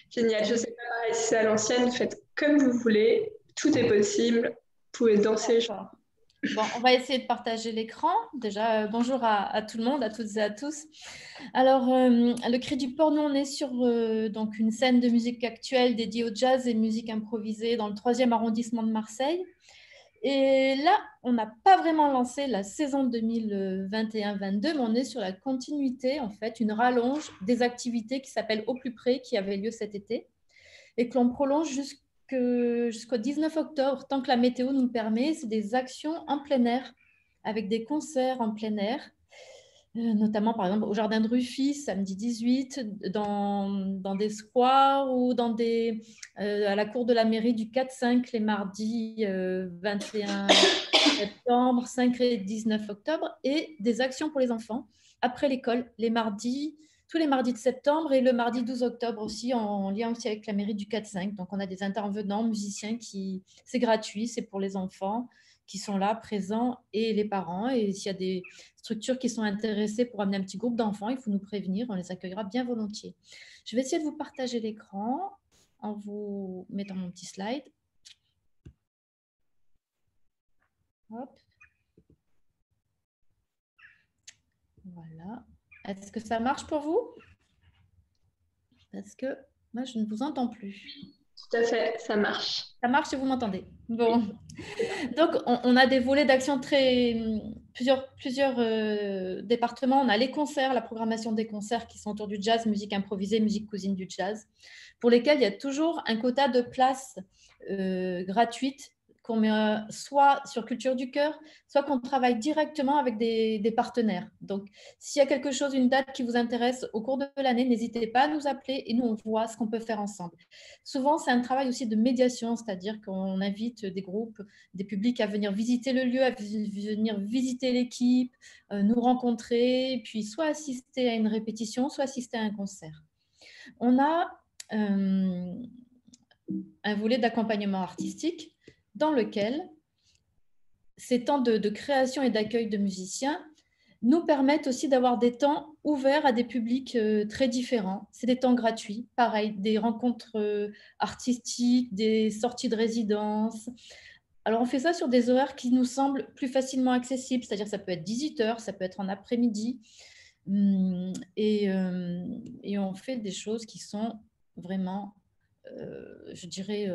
Génial. Je ne sais pas pareil, si c'est à l'ancienne, faites comme vous voulez. Tout est possible. Vous pouvez danser. Bon, on va essayer de partager l'écran. Déjà, bonjour à tout le monde, à toutes et à tous. Alors, le Cri du Porc, nous, on est sur donc une scène de musique actuelle dédiée au jazz et musique improvisée dans le 3e arrondissement de Marseille. Et là, on n'a pas vraiment lancé la saison 2021-22, mais on est sur la continuité, en fait, une rallonge des activités qui s'appelle Au plus près, qui avait lieu cet été, et que l'on prolonge jusqu'au 19 octobre, tant que la météo nous le permet. C'est des actions en plein air, avec des concerts en plein air, notamment par exemple au Jardin de Rufis, samedi 18, dans des squares ou à la cour de la mairie du 4-5 les mardis 21 septembre, 5 et 19 octobre, et des actions pour les enfants après l'école, tous les mardis de septembre et le mardi 12 octobre aussi, en lien aussi avec la mairie du 4-5. Donc, on a des intervenants, musiciens, c'est gratuit, c'est pour les enfants qui sont là, présents, et les parents. Et s'il y a des structures qui sont intéressées pour amener un petit groupe d'enfants, il faut nous prévenir, on les accueillera bien volontiers. Je vais essayer de vous partager l'écran en vous mettant mon petit slide. Hop. Voilà. Est-ce que ça marche pour vous? Parce que moi, je ne vous entends plus. Tout à fait, ça marche. Ça marche et vous m'entendez? Bon. Donc, on a des volets d'action plusieurs départements. On a les concerts, la programmation des concerts qui sont autour du jazz, musique improvisée, musique cousine du jazz, pour lesquels il y a toujours un quota de places gratuites qu'on met soit sur Culture du Cœur, soit qu'on travaille directement avec des partenaires. Donc, s'il y a quelque chose, une date qui vous intéresse au cours de l'année, n'hésitez pas à nous appeler et nous, on voit ce qu'on peut faire ensemble. Souvent, c'est un travail aussi de médiation, c'est-à-dire qu'on invite des groupes, des publics à venir visiter le lieu, à venir visiter l'équipe, nous rencontrer, puis soit assister à une répétition, soit assister à un concert. On a un volet d'accompagnement artistique dans lequel ces temps de création et d'accueil de musiciens nous permettent aussi d'avoir des temps ouverts à des publics très différents. C'est des temps gratuits, pareil, des rencontres artistiques, des sorties de résidence. Alors, on fait ça sur des horaires qui nous semblent plus facilement accessibles, c'est-à-dire ça peut être 18h, ça peut être en après-midi. Et on fait des choses qui sont vraiment, je dirais,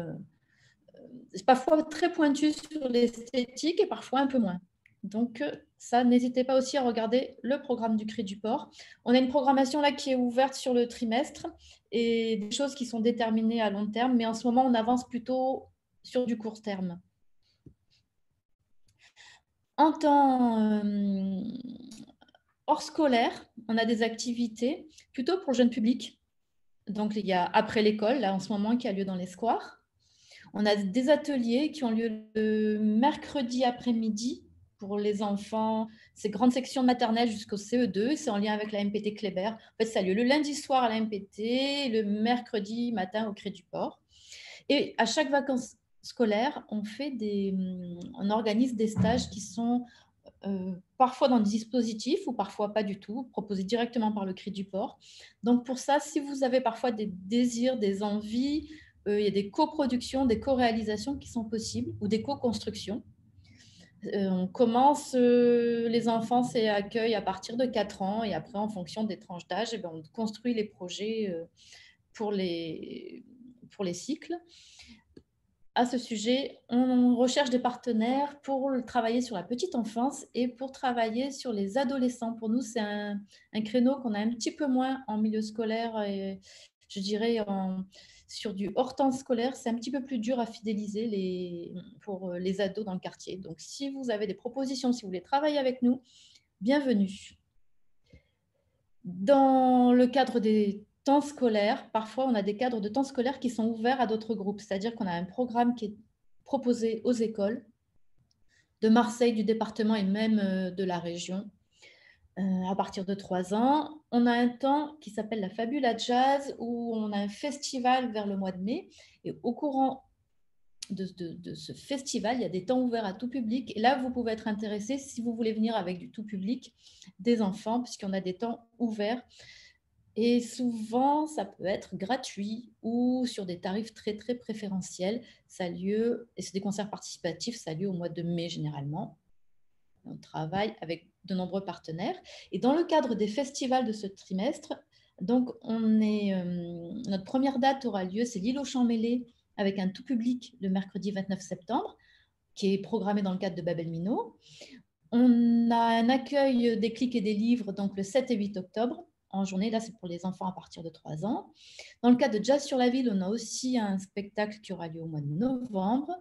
parfois très pointues sur l'esthétique et parfois un peu moins. Donc, ça, n'hésitez pas aussi à regarder le programme du Cri du Port. On a une programmation là qui est ouverte sur le trimestre et des choses qui sont déterminées à long terme, mais en ce moment, on avance plutôt sur du court terme. En temps hors scolaire, on a des activités plutôt pour le jeune public. Donc, il y a après l'école, là en ce moment, qui a lieu dans les squares. On a des ateliers qui ont lieu le mercredi après-midi pour les enfants. C'est grande section maternelle jusqu'au CE2. C'est en lien avec la MPT Kléber. En fait, ça a lieu le lundi soir à la MPT, le mercredi matin au Cri du Port. Et à chaque vacances scolaires, on organise des stages qui sont parfois dans des dispositifs ou parfois pas du tout, proposés directement par le Cri du Port. Donc pour ça, si vous avez parfois des désirs, des envies, il y a des coproductions, des co-réalisations qui sont possibles ou des co-constructions. On commence, les enfants, c'est accueil à partir de 4 ans et après, en fonction des tranches d'âge, on construit les projets pour les cycles. À ce sujet, on recherche des partenaires pour travailler sur la petite enfance et pour travailler sur les adolescents. Pour nous, c'est un créneau qu'on a un petit peu moins en milieu scolaire et je dirais sur du hors-temps scolaire, c'est un petit peu plus dur à fidéliser pour les ados dans le quartier. Donc, si vous avez des propositions, si vous voulez travailler avec nous, bienvenue. Dans le cadre des temps scolaires, parfois on a des cadres de temps scolaires qui sont ouverts à d'autres groupes, c'est-à-dire qu'on a un programme qui est proposé aux écoles de Marseille, du département et même de la région à partir de 3 ans. On a un temps qui s'appelle la Fabula Jazz où on a un festival vers le mois de mai et au courant de ce festival, il y a des temps ouverts à tout public et là vous pouvez être intéressé si vous voulez venir avec du tout public, des enfants, puisqu'on a des temps ouverts. Et souvent, ça peut être gratuit ou sur des tarifs très, très préférentiels. Ça a lieu, et c'est des concerts participatifs, ça a lieu au mois de mai généralement. On travaille avec de nombreux partenaires. Et dans le cadre des festivals de ce trimestre, donc notre première date aura lieu, c'est l'île aux Champs Mêlés, avec un tout public le mercredi 29 septembre, qui est programmé dans le cadre de Babel Minot. On a un accueil des clics et des livres, donc le 7 et 8 octobre, en journée. Là, c'est pour les enfants à partir de 3 ans. Dans le cadre de Jazz sur la ville, on a aussi un spectacle qui aura lieu au mois de novembre.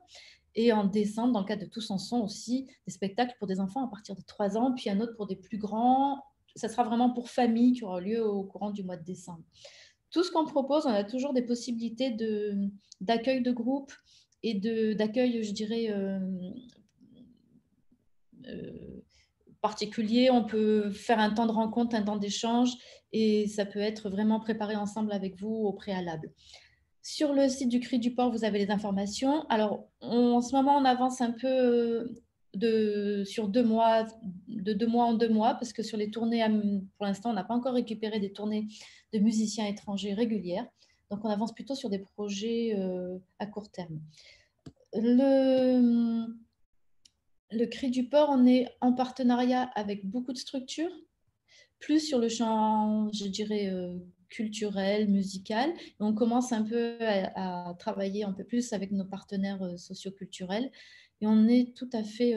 Et en décembre, dans le cadre de Tous en Son aussi, des spectacles pour des enfants à partir de 3 ans, puis un autre pour des plus grands. Ça sera vraiment pour famille qui aura lieu au courant du mois de décembre. Tout ce qu'on propose, on a toujours des possibilités d'accueil de groupe et d'accueil, je dirais, particulier. On peut faire un temps de rencontre, un temps d'échange et ça peut être vraiment préparé ensemble avec vous au préalable. Sur le site du Cri du Port, vous avez les informations. Alors, en ce moment, on avance un peu sur 2 mois, de 2 mois en 2 mois, parce que sur les tournées, pour l'instant, on n'a pas encore récupéré des tournées de musiciens étrangers régulières. Donc, on avance plutôt sur des projets à court terme. Le Cri du Port, on est en partenariat avec beaucoup de structures, plus sur le champ, je dirais, culturel, musical. Et on commence un peu à travailler un peu plus avec nos partenaires socioculturels. Et on est tout à fait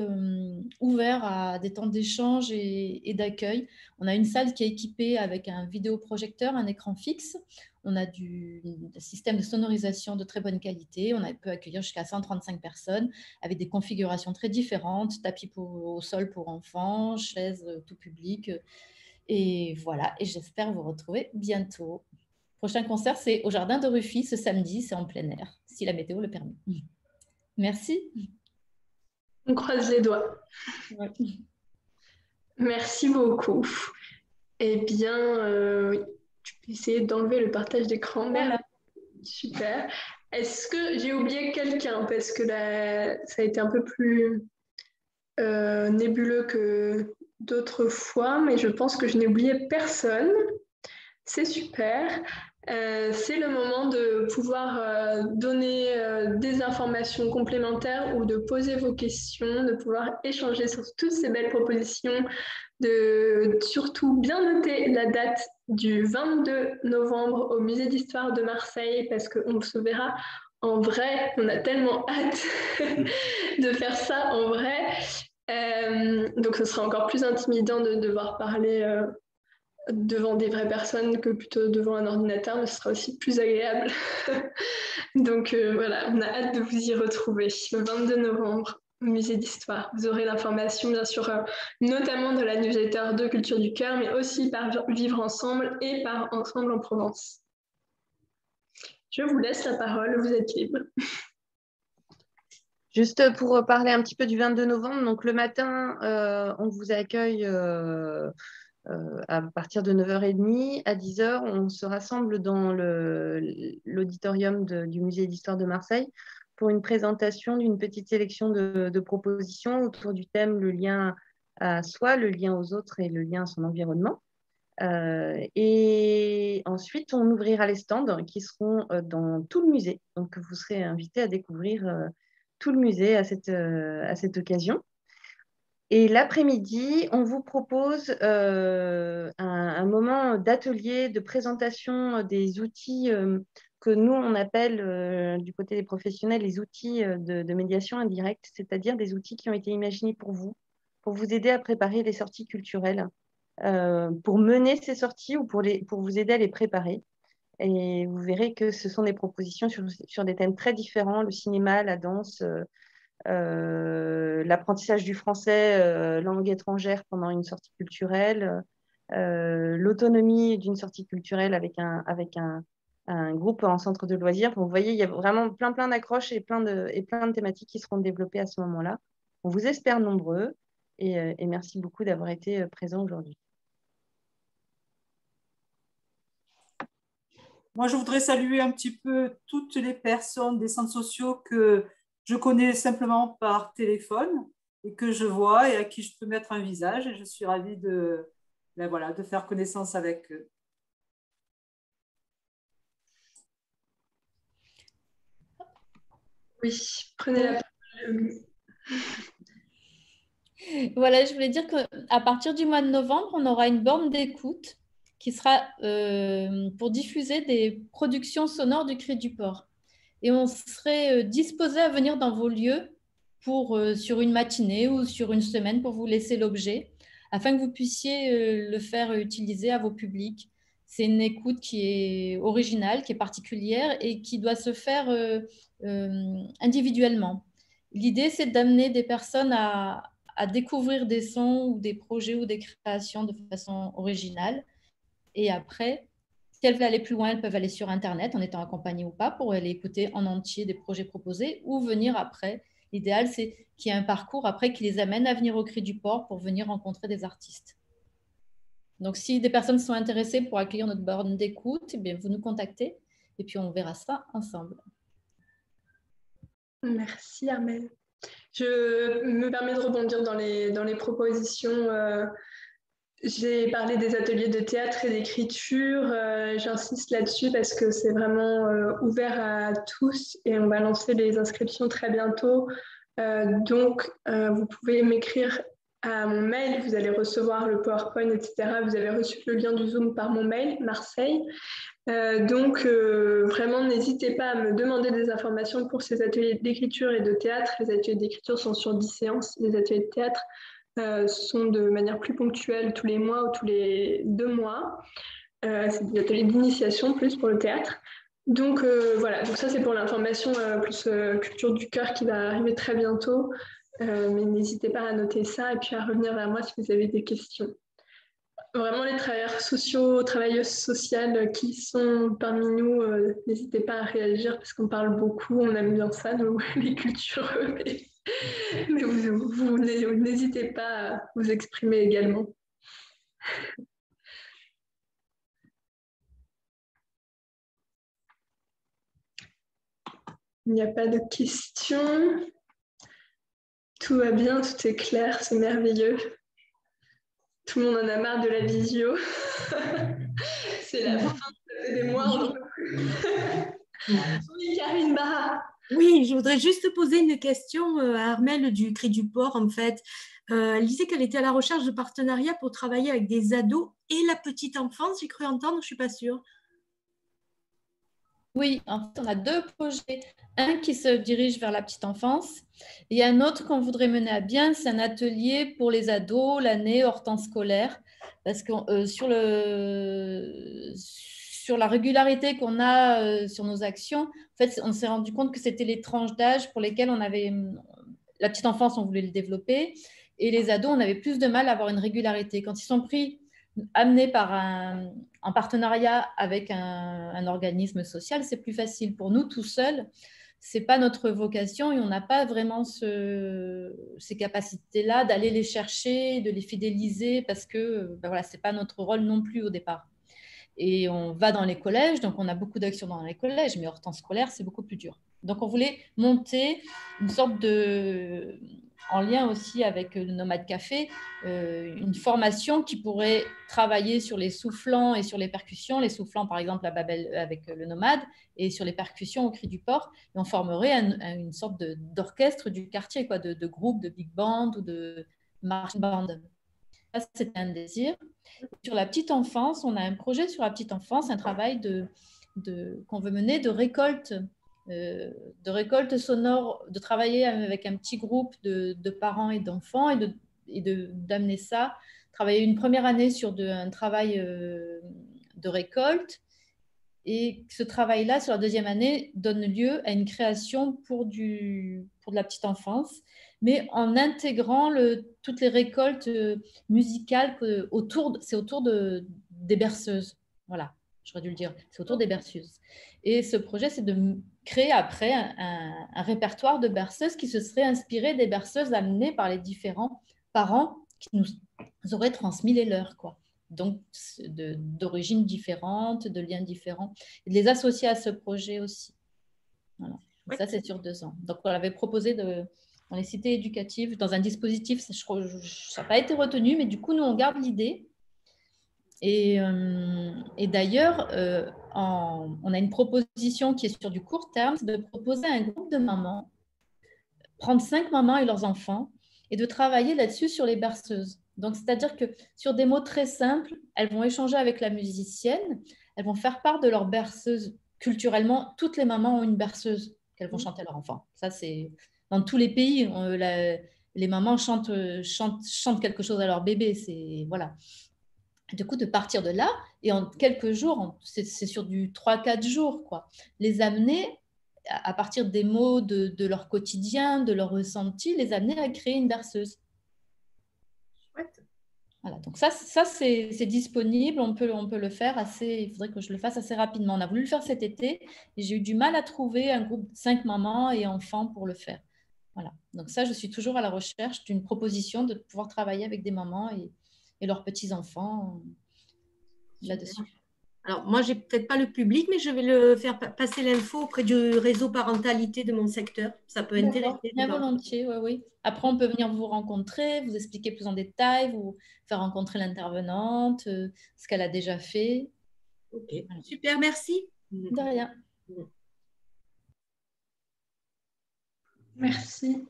ouvert à des temps d'échange et d'accueil. On a une salle qui est équipée avec un vidéoprojecteur, un écran fixe. On a un système de sonorisation de très bonne qualité. On peut accueillir jusqu'à 135 personnes avec des configurations très différentes, tapis au sol pour enfants, chaises tout public. Et voilà, et j'espère vous retrouver bientôt. Prochain concert, c'est au Jardin de Rufy ce samedi, c'est en plein air, si la météo le permet. Merci. On croise les doigts. Ouais. Merci beaucoup. Eh bien, tu peux essayer d'enlever le partage d'écran. Voilà. Super. Est-ce que j'ai oublié quelqu'un? Parce que là, ça a été un peu plus nébuleux d'autres fois, mais je pense que je n'ai oublié personne. C'est super. C'est le moment de pouvoir donner des informations complémentaires ou de poser vos questions, de pouvoir échanger sur toutes ces belles propositions, de surtout bien noter la date du 22 novembre au Musée d'Histoire de Marseille parce qu'on se verra en vrai. On a tellement hâte de faire ça en vrai. Donc ce sera encore plus intimidant de devoir parler devant des vraies personnes que plutôt devant un ordinateur, mais ce sera aussi plus agréable. Donc voilà, on a hâte de vous y retrouver le 22 novembre au Musée d'Histoire. Vous aurez l'information, bien sûr, notamment de la newsletter de Culture du Cœur, mais aussi par Vivre Ensemble et par Ensemble en Provence. Je vous laisse la parole, vous êtes libre. Juste pour parler un petit peu du 22 novembre, donc le matin, on vous accueille à partir de 9h30. À 10h, on se rassemble dans l'auditorium du Musée d'Histoire de Marseille pour une présentation d'une petite sélection de propositions autour du thème le lien à soi, le lien aux autres et le lien à son environnement. Et ensuite, on ouvrira les stands qui seront dans tout le musée. Donc, vous serez invités à découvrir tout le musée à cette occasion. Et l'après-midi, on vous propose un moment d'atelier, de présentation des outils que nous, on appelle du côté des professionnels les outils de médiation indirecte, c'est-à-dire des outils qui ont été imaginés pour vous aider à préparer les sorties culturelles, pour mener ces sorties ou pour vous aider à les préparer. Et vous verrez que ce sont des propositions sur des thèmes très différents, le cinéma, la danse, l'apprentissage du français, langue étrangère pendant une sortie culturelle, l'autonomie d'une sortie culturelle avec un groupe en centre de loisirs. Donc, vous voyez, il y a vraiment plein d'accroches et plein de thématiques qui seront développées à ce moment-là. On vous espère nombreux et merci beaucoup d'avoir été présents aujourd'hui. Moi, je voudrais saluer un petit peu toutes les personnes des centres sociaux que je connais simplement par téléphone et que je vois et à qui je peux mettre un visage. Et je suis ravie de faire connaissance avec eux. Oui, prenez la parole. Voilà, je voulais dire qu'à partir du mois de novembre, on aura une borne d'écoute qui sera pour diffuser des productions sonores du Cri du Port. Et on serait disposé à venir dans vos lieux sur une matinée ou sur une semaine pour vous laisser l'objet, afin que vous puissiez le faire utiliser à vos publics. C'est une écoute qui est originale, qui est particulière et qui doit se faire individuellement. L'idée, c'est d'amener des personnes à découvrir des sons ou des projets ou des créations de façon originale. Et après, si elles veulent aller plus loin, elles peuvent aller sur Internet en étant accompagnées ou pas pour aller écouter en entier des projets proposés ou venir après. L'idéal, c'est qu'il y ait un parcours après qui les amène à venir au Cri du Port pour venir rencontrer des artistes. Donc, si des personnes sont intéressées pour accueillir notre borne d'écoute, eh bien, vous nous contactez et puis on verra ça ensemble. Merci Armelle. Je me permets de rebondir dans les propositions. J'ai parlé des ateliers de théâtre et d'écriture. J'insiste là-dessus parce que c'est vraiment ouvert à tous et on va lancer les inscriptions très bientôt. Donc, vous pouvez m'écrire à mon mail. Vous allez recevoir le PowerPoint, etc. Vous avez reçu le lien du Zoom par mon mail, Marseille. Donc, vraiment, n'hésitez pas à me demander des informations pour ces ateliers d'écriture et de théâtre. Les ateliers d'écriture sont sur 10 séances. Les ateliers de théâtre sont de manière plus ponctuelle tous les mois ou tous les 2 mois. C'est des ateliers d'initiation plus pour le théâtre. Donc, voilà. Donc, ça, c'est pour l'information plus Culture du Cœur qui va arriver très bientôt. Mais n'hésitez pas à noter ça et puis à revenir vers moi si vous avez des questions. Vraiment, les travailleurs sociaux, travailleuses sociales qui sont parmi nous, n'hésitez pas à réagir parce qu'on parle beaucoup, on aime bien ça, nous, les cultureux, mais vous n'hésitez pas à vous exprimer également. Il n'y a pas de questions. Tout va bien, tout est clair, c'est merveilleux. Tout le monde en a marre de la visio. C'est la fin des mois. On n'en peut plus. Oui, Karine Barra. Oui, je voudrais juste poser une question à Armelle du Cri du Port, en fait. Elle disait qu'elle était à la recherche de partenariats pour travailler avec des ados et la petite enfance. J'ai cru entendre, je ne suis pas sûre. Oui, en fait, on a 2 projets. Un qui se dirige vers la petite enfance et un autre qu'on voudrait mener à bien, c'est un atelier pour les ados l'année hors temps scolaire. Parce que sur la régularité qu'on a sur nos actions, en fait, on s'est rendu compte que c'était les tranches d'âge pour lesquelles on avait… La petite enfance, on voulait le développer, et les ados, on avait plus de mal à avoir une régularité. Quand ils sont amenés en partenariat avec un organisme social, c'est plus facile. Pour nous, tout seuls, ce n'est pas notre vocation et on n'a pas vraiment ces capacités-là d'aller les chercher, de les fidéliser parce que voilà, ce n'est pas notre rôle non plus au départ. Et on va dans les collèges, donc on a beaucoup d'actions dans les collèges, mais hors temps scolaire, c'est beaucoup plus dur. Donc on voulait monter une sorte de… en lien aussi avec le Nomade Café, une formation qui pourrait travailler sur les soufflants et sur les percussions. Les soufflants, par exemple, à Babel avec le Nomade, et sur les percussions au Cri du Port. Et on formerait une sorte d'orchestre du quartier, quoi, de groupe, de big band ou de marching band. Ça, c'était un désir. Sur la petite enfance, on a un projet sur la petite enfance, un travail qu'on veut mener de récolte sonore, de travailler avec un petit groupe de parents et d'enfants et d'amener ça, travailler une première année sur un travail de récolte, et ce travail-là, sur la deuxième année, donne lieu à une création pour de la petite enfance, mais en intégrant toutes les récoltes musicales c'est autour des berceuses. Voilà, j'aurais dû le dire, c'est autour des berceuses. Et ce projet, c'est de créer après un répertoire de berceuses qui se serait inspiré des berceuses amenées par les différents parents qui nous auraient transmis les leurs, quoi. Donc d'origines différentes, de liens différents, et de les associer à ce projet aussi. Voilà. Ça, c'est sur 2 ans. Donc, on l'avait proposé dans les cités éducatives, dans un dispositif, ça n'a pas été retenu, mais du coup, nous, on garde l'idée. Et d'ailleurs, on a une proposition qui est sur du court terme, c'est de proposer à un groupe de mamans, prendre 5 mamans et leurs enfants, et de travailler là-dessus sur les berceuses. Donc, c'est-à-dire que sur des mots très simples, elles vont échanger avec la musicienne, elles vont faire part de leur berceuse. Culturellement, toutes les mamans ont une berceuse qu'elles vont chanter à leur enfant. Ça, c'est dans tous les pays, les mamans chantent quelque chose à leur bébé. Voilà. Du coup, de partir de là, et en quelques jours, c'est sur du 3-4 jours, quoi, les amener à partir des mots de leur quotidien, de leur ressenti, les amener à créer une berceuse. Chouette. Voilà, donc ça c'est disponible, on peut le faire il faudrait que je le fasse assez rapidement. On a voulu le faire cet été et j'ai eu du mal à trouver un groupe de 5 mamans et enfants pour le faire. Voilà, donc ça, je suis toujours à la recherche d'une proposition de pouvoir travailler avec des mamans et leurs petits-enfants là-dessus. Alors, moi, je n'ai peut-être pas le public, mais je vais le faire passer l'info auprès du réseau parentalité de mon secteur. Ça peut intéresser. Bien volontiers, oui. Après, on peut venir vous rencontrer, vous expliquer plus en détail, vous faire rencontrer l'intervenante, ce qu'elle a déjà fait. Ok, super, merci. De rien. Merci.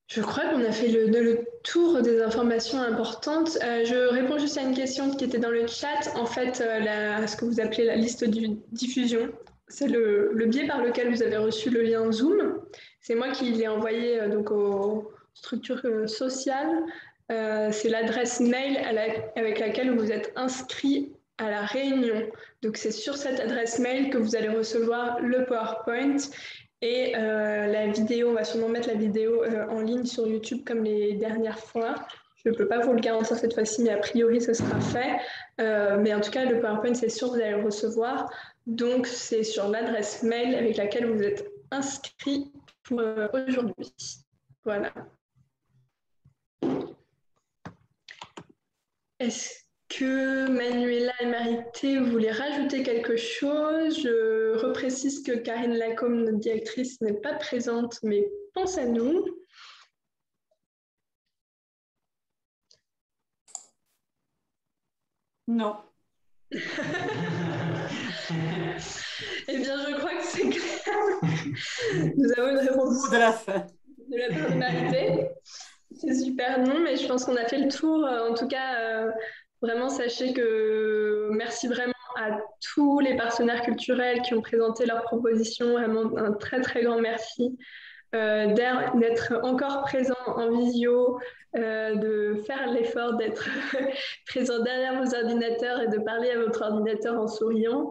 Je crois qu'on a fait le tour des informations importantes. Je réponds juste à une question qui était dans le chat. En fait, ce que vous appelez la liste de diffusion, c'est le biais par lequel vous avez reçu le lien Zoom. C'est moi qui l'ai envoyé donc aux structures sociales. C'est l'adresse mail avec laquelle vous êtes inscrit à la réunion. Donc, c'est sur cette adresse mail que vous allez recevoir le PowerPoint. Et la vidéo, on va sûrement mettre la vidéo en ligne sur YouTube comme les dernières fois. Je ne peux pas vous le garantir cette fois-ci, mais a priori, ce sera fait. Mais en tout cas, le PowerPoint, c'est sûr, vous allez le recevoir. Donc, c'est sur l'adresse mail avec laquelle vous êtes inscrit pour aujourd'hui. Voilà. Est-ce que Manuela et Marité, vous voulez rajouter quelque chose? Je reprécise que Karine Lacombe, notre directrice, n'est pas présente, mais pense à nous. Non. Eh bien, je crois que c'est clair. Nous avons une réponse de la fin de la part de Marité. C'est super, non, mais je pense qu'on a fait le tour. En tout cas, vraiment, sachez que merci vraiment à tous les partenaires culturels qui ont présenté leurs propositions. Vraiment, un très, très grand merci d'être encore présent en visio, de faire l'effort d'être présent derrière vos ordinateurs et de parler à votre ordinateur en souriant.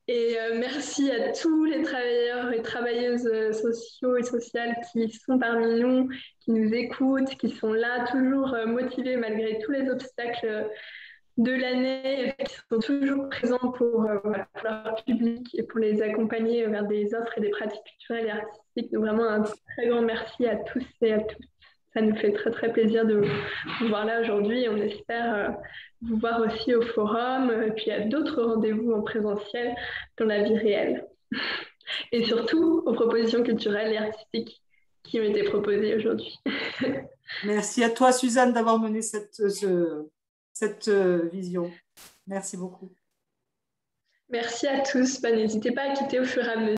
Et merci à tous les travailleurs et travailleuses sociaux et sociales qui sont parmi nous, qui nous écoutent, qui sont là, toujours motivés malgré tous les obstacles de l'année, qui sont toujours présents pour leur public et pour les accompagner vers des offres et des pratiques culturelles et artistiques. Donc vraiment un très grand merci à tous et à toutes. Ça nous fait très très plaisir de vous voir là aujourd'hui et on espère vous voir aussi au forum et puis à d'autres rendez-vous en présentiel dans la vie réelle. Et surtout aux propositions culturelles et artistiques qui ont été proposées aujourd'hui. Merci à toi Suzanne d'avoir mené cette vision. Merci beaucoup. Merci à tous. N'hésitez pas à quitter au fur et à mesure.